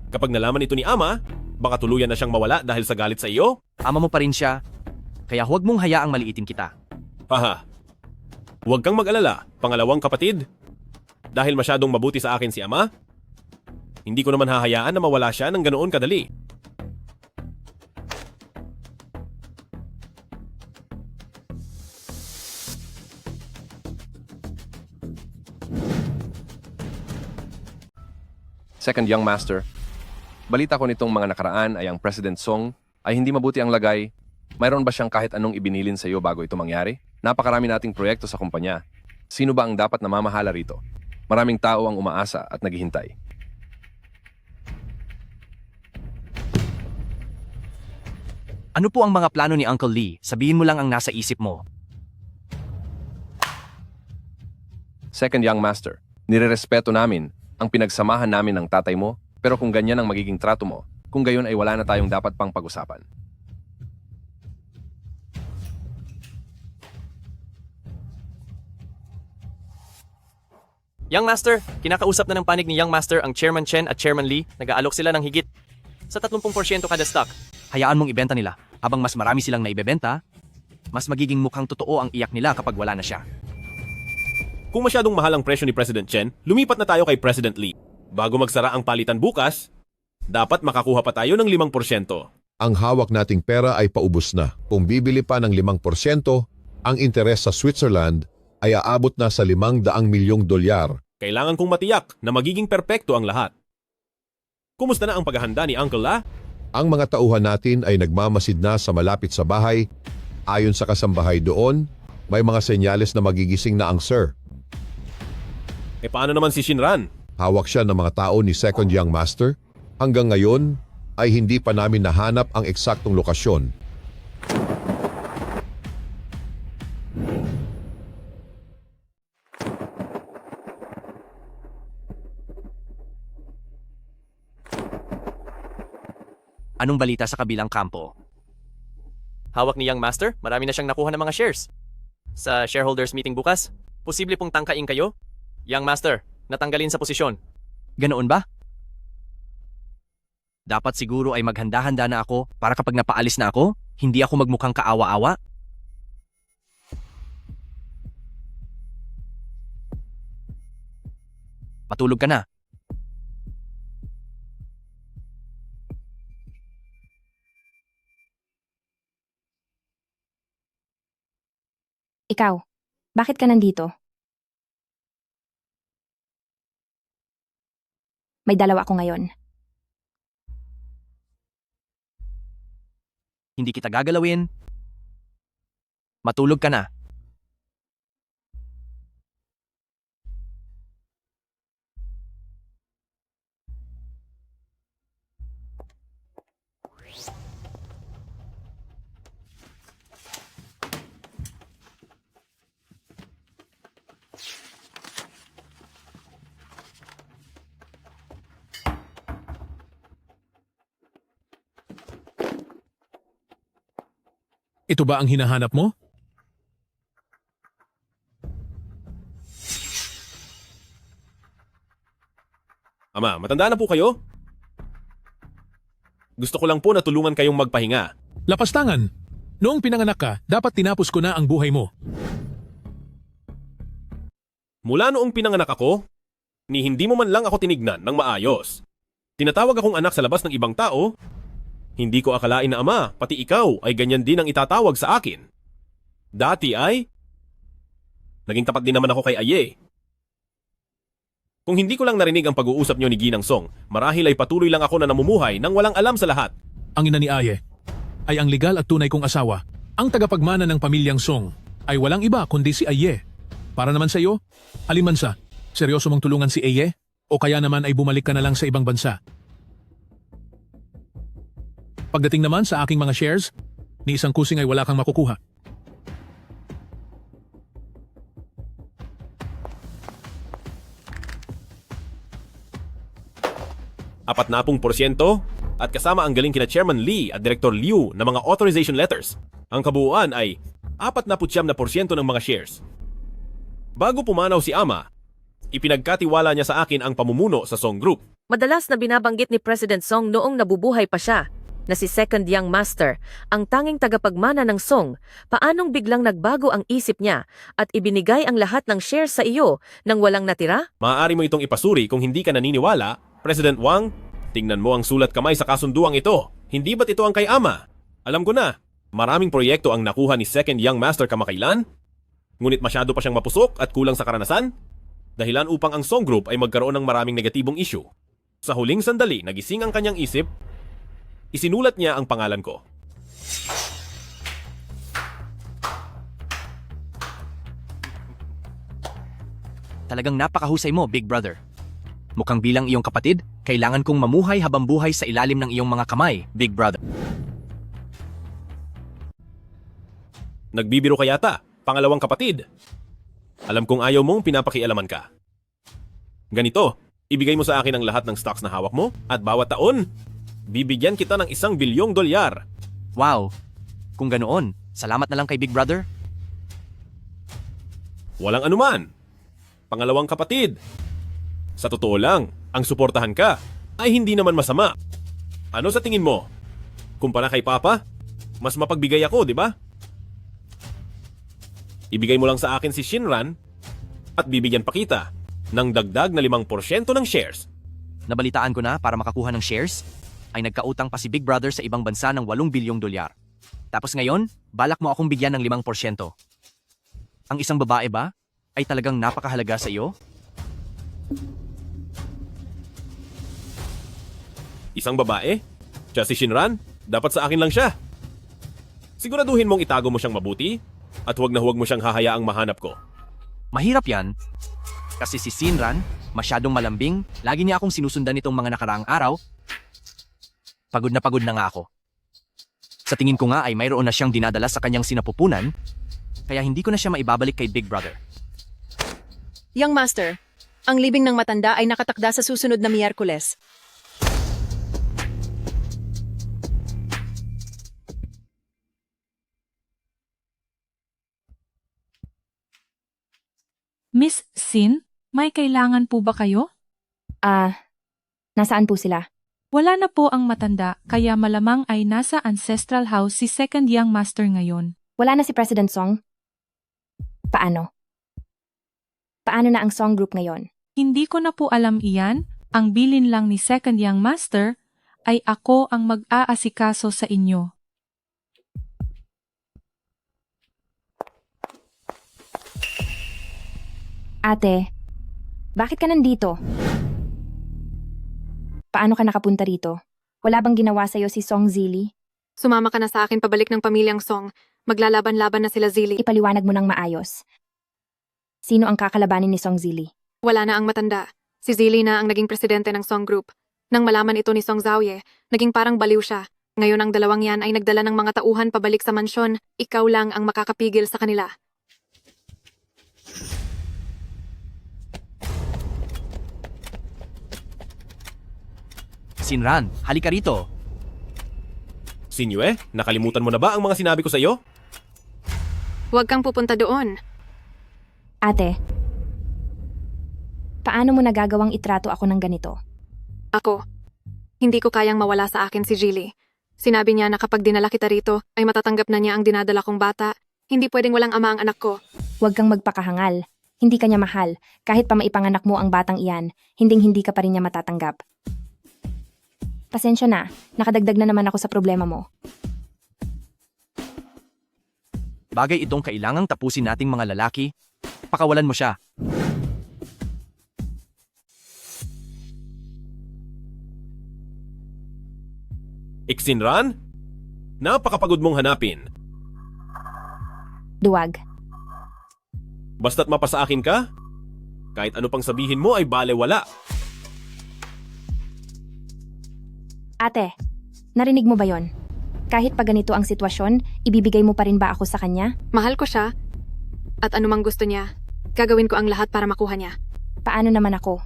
S1: Kapag nalaman ito ni Ama, baka tuluyan na siyang mawala dahil sa galit sa iyo?
S4: Ama mo pa rin siya, kaya huwag mong hayaang maliitin kita.
S1: Paha, huwag kang mag-alala, pangalawang kapatid. Dahil masyadong mabuti sa akin si Ama, hindi ko naman hahayaan na mawala siya ng ganoon kadali.
S13: Second Young Master, balita ko nitong mga nakaraan ay ang President Song ay hindi mabuti ang lagay. Mayroon ba siyang kahit anong ibinilin sa iyo bago ito mangyari? Napakarami nating proyekto sa kumpanya. Sino ba ang dapat namamahala rito? Maraming tao ang umaasa at naghihintay.
S4: Ano po ang mga plano ni Uncle Lee? Sabihin mo lang ang nasa isip mo.
S13: Second Young Master, nirerespeto namin ang pinagsamahan namin ng tatay mo, pero kung ganyan ang magiging trato mo, kung gayon ay wala na tayong dapat pang pag-usapan.
S5: Young Master, kinakausap na ng panig ni Young Master ang Chairman Chen at Chairman Lee. Nag-aalok sila ng higit sa 30% kada stock.
S4: Hayaan mong ibenta nila. Habang mas marami silang naibebenta, mas magiging mukhang totoo ang iyak nila kapag wala na siya.
S1: Kung masyadong mahal ang presyo ni President Chen, lumipat na tayo kay President Lee. Bago magsara ang palitan bukas, dapat makakuha pa tayo ng 5%.
S10: Ang hawak nating pera ay paubos na. Kung bibili pa ng 5%, ang interes sa Switzerland ay aabot na sa $500 milyong.
S1: Kailangan kong matiyak na magiging perpekto ang lahat. Kumusta na ang paghahanda ni Uncle La?
S10: Ang mga tauhan natin ay nagmamasid na sa malapit sa bahay. Ayon sa kasambahay doon, may mga senyales na magigising na ang Sir.
S1: E paano naman si Shinran?
S10: Hawak siya ng mga tao ni Second Young Master. Hanggang ngayon ay hindi pa namin nahanap ang eksaktong lokasyon.
S4: Anong balita sa kabilang kampo?
S5: Hawak ni Young Master, marami na siyang nakuha ng mga shares. Sa shareholders meeting bukas, posible pong tangkain kayo? Young Master, natanggalin sa posisyon.
S4: Ganoon ba? Dapat siguro ay maghanda-handa na ako para kapag napaalis na ako, hindi ako magmukhang kaawa-awa. Patulog ka na.
S2: Ikaw, bakit ka nandito? May dalawa ako ngayon.
S4: Hindi kita gagalawin. Matulog ka na.
S20: Ito ba ang hinahanap mo?
S1: Ama, matanda na po kayo? Gusto ko lang po na tulungan kayong magpahinga.
S20: Lapastangan! Noong pinanganak ka, dapat tinapos ko na ang buhay mo.
S1: Mula noong pinanganak ako, ni hindi mo man lang ako tinignan ng maayos. Tinatawag akong anak sa labas ng ibang tao. Hindi ko akalain na ama, pati ikaw ay ganyan din ang itatawag sa akin. Dati ay... Naging tapat din naman ako kay Aye. Kung hindi ko lang narinig ang pag-uusap niyo ni Ginang Song, marahil ay patuloy lang ako na namumuhay nang walang alam sa lahat.
S20: Ang ina ni Aye ay ang legal at tunay kong asawa. Ang tagapagmana ng pamilyang Song ay walang iba kundi si Aye. Para naman sa iyo, alimansa, seryoso mong tulungan si Aye? O kaya naman ay bumalik ka na lang sa ibang bansa? Pagdating naman sa aking mga shares, ni isang kusing ay wala kang makukuha.
S1: Apat na porsyento at kasama ang galing kina Chairman Lee at Director Liu na mga authorization letters. Ang kabuuan ay 49% ng mga shares. Bago pumanaw si Ama, ipinagkatiwala niya sa akin ang pamumuno sa Song Group.
S8: Madalas na binabanggit ni President Song noong nabubuhay pa siya na si Second Young Master, ang tanging tagapagmana ng Song. Paanong biglang nagbago ang isip niya at ibinigay ang lahat ng shares sa iyo nang walang natira?
S1: Maaari mo itong ipasuri kung hindi ka naniniwala. President Wang, tingnan mo ang sulat kamay sa kasunduang ito. Hindi ba't ito ang kay Ama? Alam ko na, maraming proyekto ang nakuha ni Second Young Master kamakailan. Ngunit masyado pa siyang mapusok at kulang sa karanasan. Dahilan upang ang Song Group ay magkaroon ng maraming negatibong issue. Sa huling sandali, nagising ang kanyang isip. Isinulat niya ang pangalan ko.
S4: Talagang napakahusay mo, Big Brother. Mukhang bilang iyong kapatid, kailangan kong mamuhay habang buhay sa ilalim ng iyong mga kamay, Big Brother.
S1: Nagbibiro ka yata, pangalawang kapatid. Alam kong ayaw mong pinapakialaman ka. Ganito, ibigay mo sa akin ang lahat ng stocks na hawak mo at bawat taon, bibigyan kita ng $1 bilyong.
S4: Wow! Kung ganoon, salamat na lang kay Big Brother.
S1: Walang anuman. Pangalawang kapatid. Sa totoo lang, ang suportahan ka ay hindi naman masama. Ano sa tingin mo? Kumpara kay Papa, mas mapagbigay ako, di ba? Ibigay mo lang sa akin si Shinran at bibigyan pa kita ng dagdag na 5% ng shares.
S4: Nabalitaan ko na para makakuha ng shares, ay nagkautang pa si Big Brother sa ibang bansa ng $8 bilyong. Tapos ngayon, balak mo akong bigyan ng 5%. Ang isang babae ba ay talagang napakahalaga sa iyo?
S1: Isang babae? Siya si Shinran? Dapat sa akin lang siya. Siguraduhin mong itago mo siyang mabuti at huwag na huwag mo siyang hahayaang mahanap ko.
S4: Mahirap yan. Kasi si Shinran, masyadong malambing, lagi niya akong sinusundan nitong mga nakaraang araw. Pagod na nga ako. Sa tingin ko nga ay mayroon na siyang dinadala sa kanyang sinapupunan, kaya hindi ko na siya maibabalik kay Big Brother.
S6: Young Master, ang libing ng matanda ay nakatakda sa susunod na Miyerkules.
S11: Miss Sin, may kailangan po ba kayo?
S2: Nasaan po sila?
S11: Wala na po ang matanda, kaya malamang ay nasa ancestral house si Second Young Master ngayon.
S2: Wala na si President Song? Paano? Paano na ang Song Group ngayon?
S11: Hindi ko na po alam iyan. Ang bilin lang ni Second Young Master ay ako ang mag-aasikaso sa inyo.
S2: Ate, bakit ka nandito? Paano ka nakapunta rito? Wala bang ginawa sa'yo si Song Zili?
S3: Sumama ka na sa akin pabalik ng pamilyang Song. Maglalaban-laban na sila Zili.
S2: Ipaliwanag mo ng maayos. Sino ang kakalabanin ni Song Zili?
S3: Wala na ang matanda. Si Zili na ang naging presidente ng Song Group. Nang malaman ito ni Song Xiaoye, naging parang baliw siya. Ngayon ang dalawang yan ay nagdala ng mga tauhan pabalik sa mansyon. Ikaw lang ang makakapigil sa kanila.
S4: Shinran, halika rito.
S1: Sinyue, nakalimutan mo na ba ang mga sinabi ko sa iyo?
S3: Huwag kang pupunta doon.
S2: Ate, paano mo nagagawang itrato ako ng ganito?
S3: Ako, hindi ko kayang mawala sa akin si Jilly. Sinabi niya na kapag dinala kita rito, ay matatanggap na niya ang dinadala kong bata. Hindi pwedeng walang ama ang anak ko.
S2: Huwag kang magpakahangal. Hindi ka niya mahal. Kahit pa maipanganak mo ang batang iyan, hinding-hindi ka pa rin niya matatanggap. Pasensya na, nakadagdag na naman ako sa problema mo.
S4: Bagay itong kailangang tapusin nating mga lalaki. Pakawalan mo siya.
S1: Iksinran? Napakapagod mong hanapin.
S2: Duwag.
S1: Basta't mapasa akin ka, kahit ano pang sabihin mo ay balewala.
S2: Ate, narinig mo ba yon? Kahit pa ganito ang sitwasyon, ibibigay mo pa rin ba ako sa kanya?
S3: Mahal ko siya. At anumang gusto niya, gagawin ko ang lahat para makuha niya.
S2: Paano naman ako?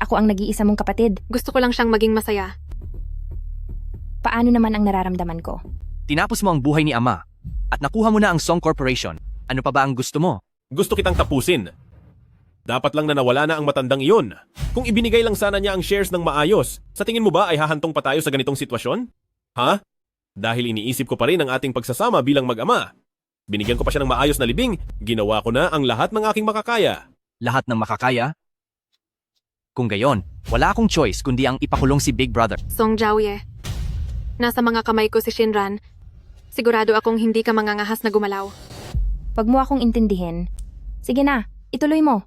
S2: Ako ang nag-iisa mong kapatid.
S3: Gusto ko lang siyang maging masaya.
S2: Paano naman ang nararamdaman ko?
S4: Tinapos mo ang buhay ni Ama at nakuha mo na ang Song Corporation. Ano pa ba ang gusto mo?
S1: Gusto kitang tapusin. Dapat lang na nawala na ang matandang iyon. Kung ibinigay lang sana niya ang shares ng maayos, sa tingin mo ba ay hahantong pa tayo sa ganitong sitwasyon? Ha? Dahil iniisip ko pa rin ang ating pagsasama bilang mag-ama. Binigyan ko pa siya ng maayos na libing, ginawa ko na ang lahat ng aking makakaya.
S4: Lahat ng makakaya? Kung gayon, wala akong choice kundi ang ipakulong si Big Brother.
S3: Song Jiaoye, nasa mga kamay ko si Shinran. Sigurado akong hindi ka mangangahas na gumalaw.
S2: Pag mo akong intindihin, sige na, ituloy mo.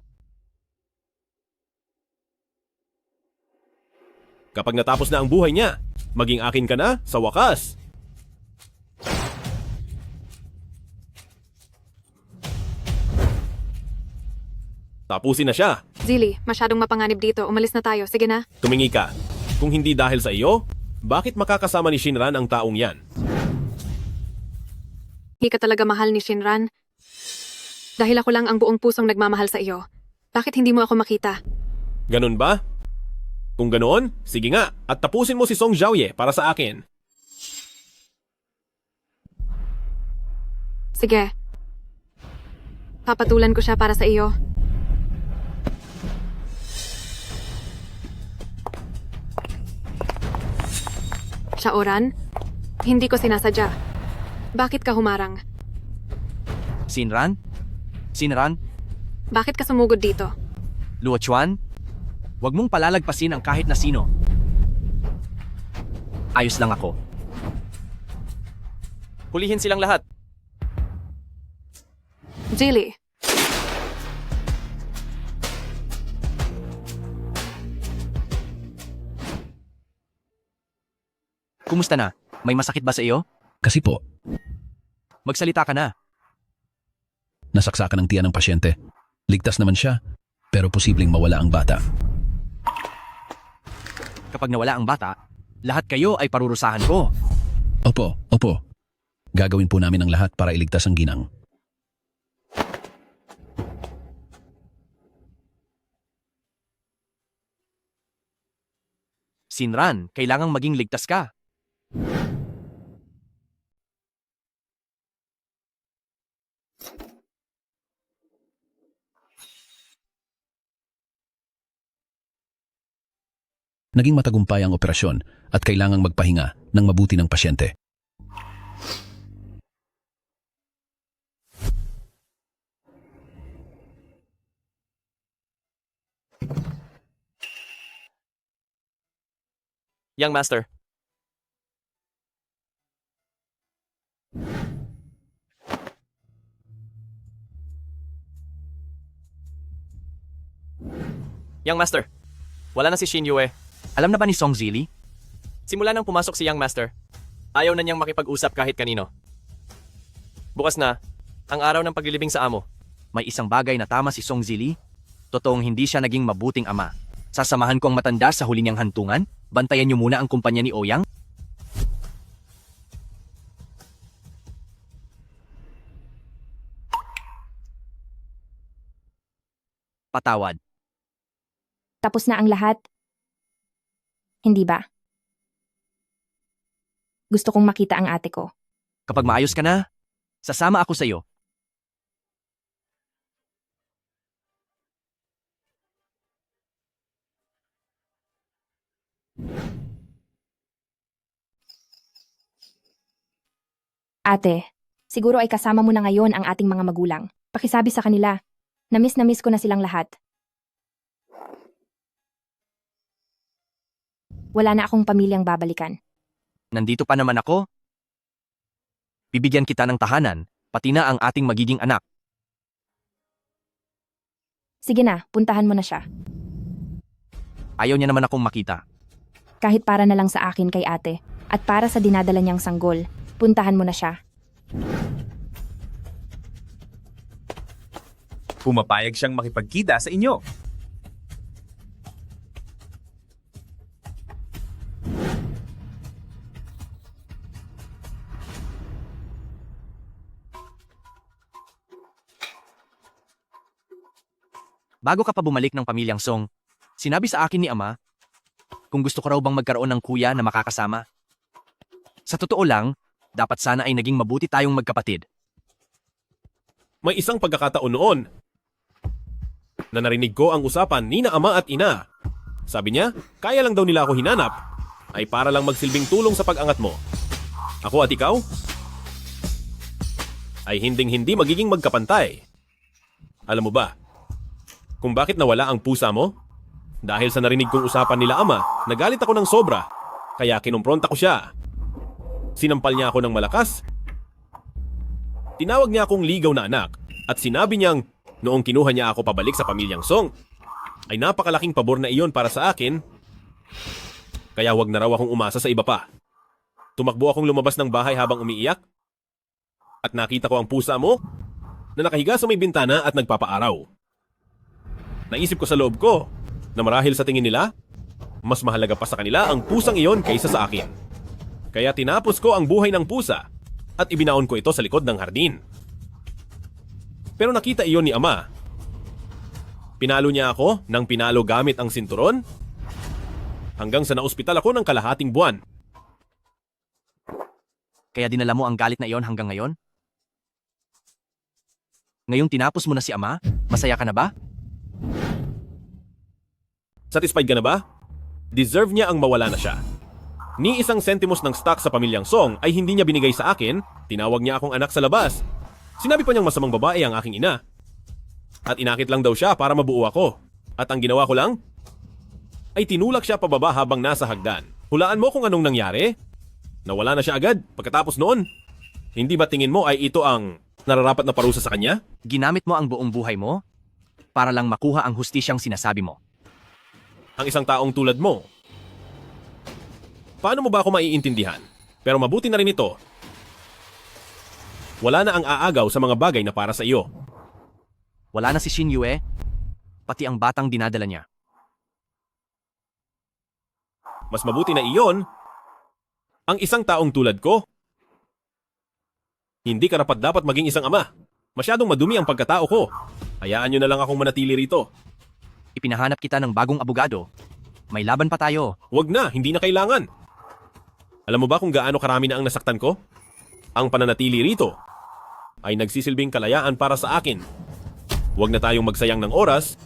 S1: Kapag natapos na ang buhay niya, maging akin ka na sa wakas. Tapusin na siya.
S3: Zili, masyadong mapanganib dito. Umalis na tayo. Sige na.
S1: Tumingi ka. Kung hindi dahil sa iyo, bakit makakasama ni Shinran ang taong yan?
S3: Hindi ka talaga mahal ni Shinran. Dahil ako lang ang buong pusong nagmamahal sa iyo. Bakit hindi mo ako makita?
S1: Ganun ba? Kung ganoon, sige nga, at tapusin mo si Song Jiaoye para sa akin.
S3: Sige. Papatulan ko siya para sa iyo. Shaoran, hindi ko sinasadya. Bakit ka humarang?
S4: Sinran? Sinran?
S3: Bakit ka sumugod dito?
S4: Luo Chuan? Huwag mong palalagpasin ang kahit na sino. Ayos lang ako.
S5: Hulihin silang lahat.
S3: Jilly.
S4: Kumusta na? May masakit ba sa iyo?
S16: Kasi po,
S4: Magsalita ka na.
S16: nasaksakan ng tiyan ng pasyente. Ligtas naman siya, pero posibleng mawala ang bata.
S4: Kapag nawala ang bata, lahat kayo ay parurusahan ko.
S16: Opo. Gagawin po namin ang lahat para iligtas ang ginang.
S4: Sinran, kailangang maging ligtas ka.
S16: Naging matagumpay ang operasyon at kailangang magpahinga ng mabuti ng pasyente.
S5: Young Master. Young Master, wala na si Shin Yue.
S4: Alam na ba ni Song Zili?
S5: Simula nang pumasok si Young Master, ayaw na niyang makipag-usap kahit kanino. Bukas na, ang araw ng paglilibing sa amo.
S4: May isang bagay na tama si Song Zili. Totoong hindi siya naging mabuting ama. Sasamahan ko ang matanda sa huli niyang hantungan. Bantayan niyo muna ang kumpanya ni Ouyang. Patawad.
S2: Tapos na ang lahat? Hindi ba? Gusto kong makita ang ate ko.
S4: Kapag maayos ka na, sasama ako sa iyo.
S2: Ate, siguro ay kasama mo na ngayon ang ating mga magulang. Pakisabi sa kanila, na miss ko na silang lahat. Wala na akong pamilyang babalikan.
S4: Nandito pa naman ako. Bibigyan kita ng tahanan, pati na ang ating magiging anak.
S2: Sige na, puntahan mo na siya.
S4: Ayaw niya naman akong makita.
S2: Kahit para na lang sa akin kay ate, at para sa dinadala niyang sanggol, puntahan mo na siya.
S7: Pumapayag siyang makipagkita sa inyo.
S4: Bago ka pa bumalik ng pamilyang Song, sinabi sa akin ni Ama kung gusto ko raw bang magkaroon ng kuya na makakasama. Sa totoo lang, dapat sana ay naging mabuti tayong magkapatid.
S1: May isang pagkakataon noon na narinig ko ang usapan ni na ama at ina. Sabi niya, kaya lang daw nila ako hinanap ay para lang magsilbing tulong sa pag-angat mo. Ako at ikaw ay hinding-hindi magiging magkapantay. Alam mo ba kung bakit nawala ang pusa mo? Dahil sa narinig kong usapan nila ama, nagalit ako ng sobra. Kaya kinumpronta ko siya. Sinampal niya ako ng malakas. Tinawag niya akong ligaw na anak at sinabi niyang noong kinuha niya ako pabalik sa pamilyang Song ay napakalaking pabor na iyon para sa akin. Kaya wag na raw akong umasa sa iba pa. Tumakbo akong lumabas ng bahay habang umiiyak at nakita ko ang pusa mo na nakahiga sa may bintana at nagpapaaraw. Naisip ko sa loob ko na marahil sa tingin nila, mas mahalaga pa sa kanila ang pusang iyon kaysa sa akin. Kaya tinapos ko ang buhay ng pusa at ibinaon ko ito sa likod ng hardin. Pero nakita iyon ni ama. Pinalo niya ako ng pinalo gamit ang sinturon hanggang sa naospital ako ng kalahating buwan.
S4: Kaya dinala mo ang galit na iyon hanggang ngayon? Ngayong tinapos mo na si Ama, masaya ka na ba?
S1: Satisfied ka na ba? Deserve niya ang mawala na siya. Ni isang sentimos ng stock sa pamilyang Song ay hindi niya binigay sa akin, tinawag niya akong anak sa labas. Sinabi pa niyang masamang babae ang aking ina. At inakit lang daw siya para mabuo ako. At ang ginawa ko lang ay tinulak siya pababa habang nasa hagdan. Hulaan mo kung anong nangyari? Nawala na siya agad pagkatapos noon. Hindi ba tingin mo ay ito ang nararapat na parusa sa kanya?
S4: Ginamit mo ang buong buhay mo para lang makuha ang hustisyang sinasabi mo.
S1: Ang isang taong tulad mo, paano mo ba ako maiintindihan? Pero mabuti na rin ito. Wala na ang aagaw sa mga bagay na para sa iyo.
S4: Wala na si Shin Yue, pati ang batang dinadala niya.
S1: Mas mabuti na iyon ang isang taong tulad ko. Hindi karapat dapat maging isang ama. Masyadong madumi ang pagkatao ko. Hayaan niyo na lang akong manatili rito.
S4: Ipinahanap kita ng bagong abogado. May laban pa tayo.
S1: Wag na, hindi na kailangan. Alam mo ba kung gaano karami na ang nasaktan ko? Ang pananatili rito ay nagsisilbing kalayaan para sa akin. Wag na tayong magsayang ng oras.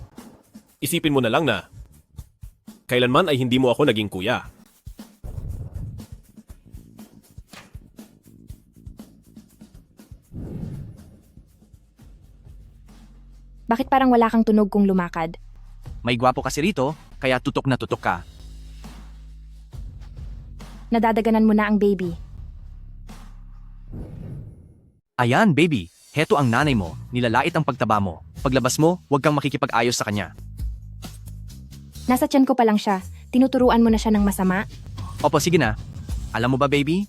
S1: Isipin mo na lang na kailanman ay hindi mo ako naging kuya.
S2: Bakit parang wala kang tunog kung lumakad?
S4: May gwapo kasi rito, kaya tutok na tutok ka.
S2: Nadadaganan mo na ang baby.
S4: Ayan, baby. Heto ang nanay mo. Nilalait ang pagtaba mo. Paglabas mo, huwag kang makikipag-ayos sa kanya.
S2: Nasa tiyan ko pa lang siya. Tinuturuan mo na siya ng masama?
S4: Opo, sige na. Alam mo ba, baby?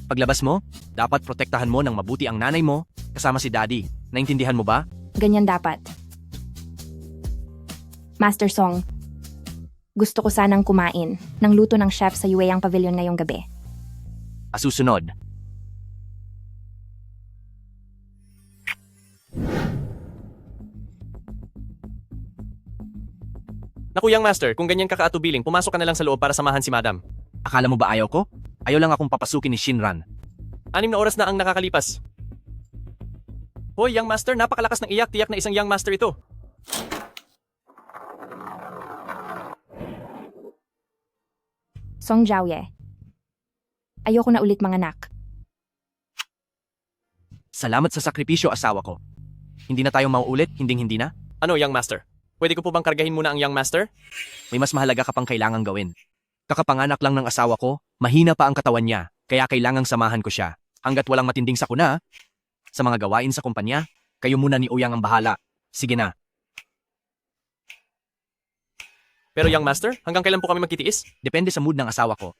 S4: Paglabas mo, dapat protektahan mo ng mabuti ang nanay mo kasama si daddy. Naintindihan mo ba?
S2: Ganyan dapat. Master Song, gusto ko sanang kumain ng luto ng chef sa Yueyang Pavilion ngayong gabi.
S4: Susunod.
S5: Naku, Young Master, kung ganyan ka kaatubiling, pumasok ka na lang sa loob para samahan si Madam.
S4: Akala mo ba ayaw ko? Ayaw lang akong papasukin ni Shinran.
S5: 6 na oras na ang nakakalipas. Hoy, Young Master, napakalakas ng iyak. Tiyak na isang Young Master ito.
S2: Song Jiaoye. Ayoko na ulit mga anak.
S4: Salamat sa sakripisyo, asawa ko. Hindi na tayo mauulit, hindi na?
S5: Ano, Young Master? Pwede ko po bang kargahin muna ang Young Master?
S4: May mas mahalaga ka pang kailangang gawin. Kakapanganak lang ng asawa ko, mahina pa ang katawan niya, kaya kailangang samahan ko siya. Hanggat walang matinding sakuna, sa mga gawain sa kumpanya, kayo muna ni Uyang ang bahala. Sige na.
S5: Pero Young Master, hanggang kailan po kami magtitiis?
S4: Depende sa mood ng asawa ko.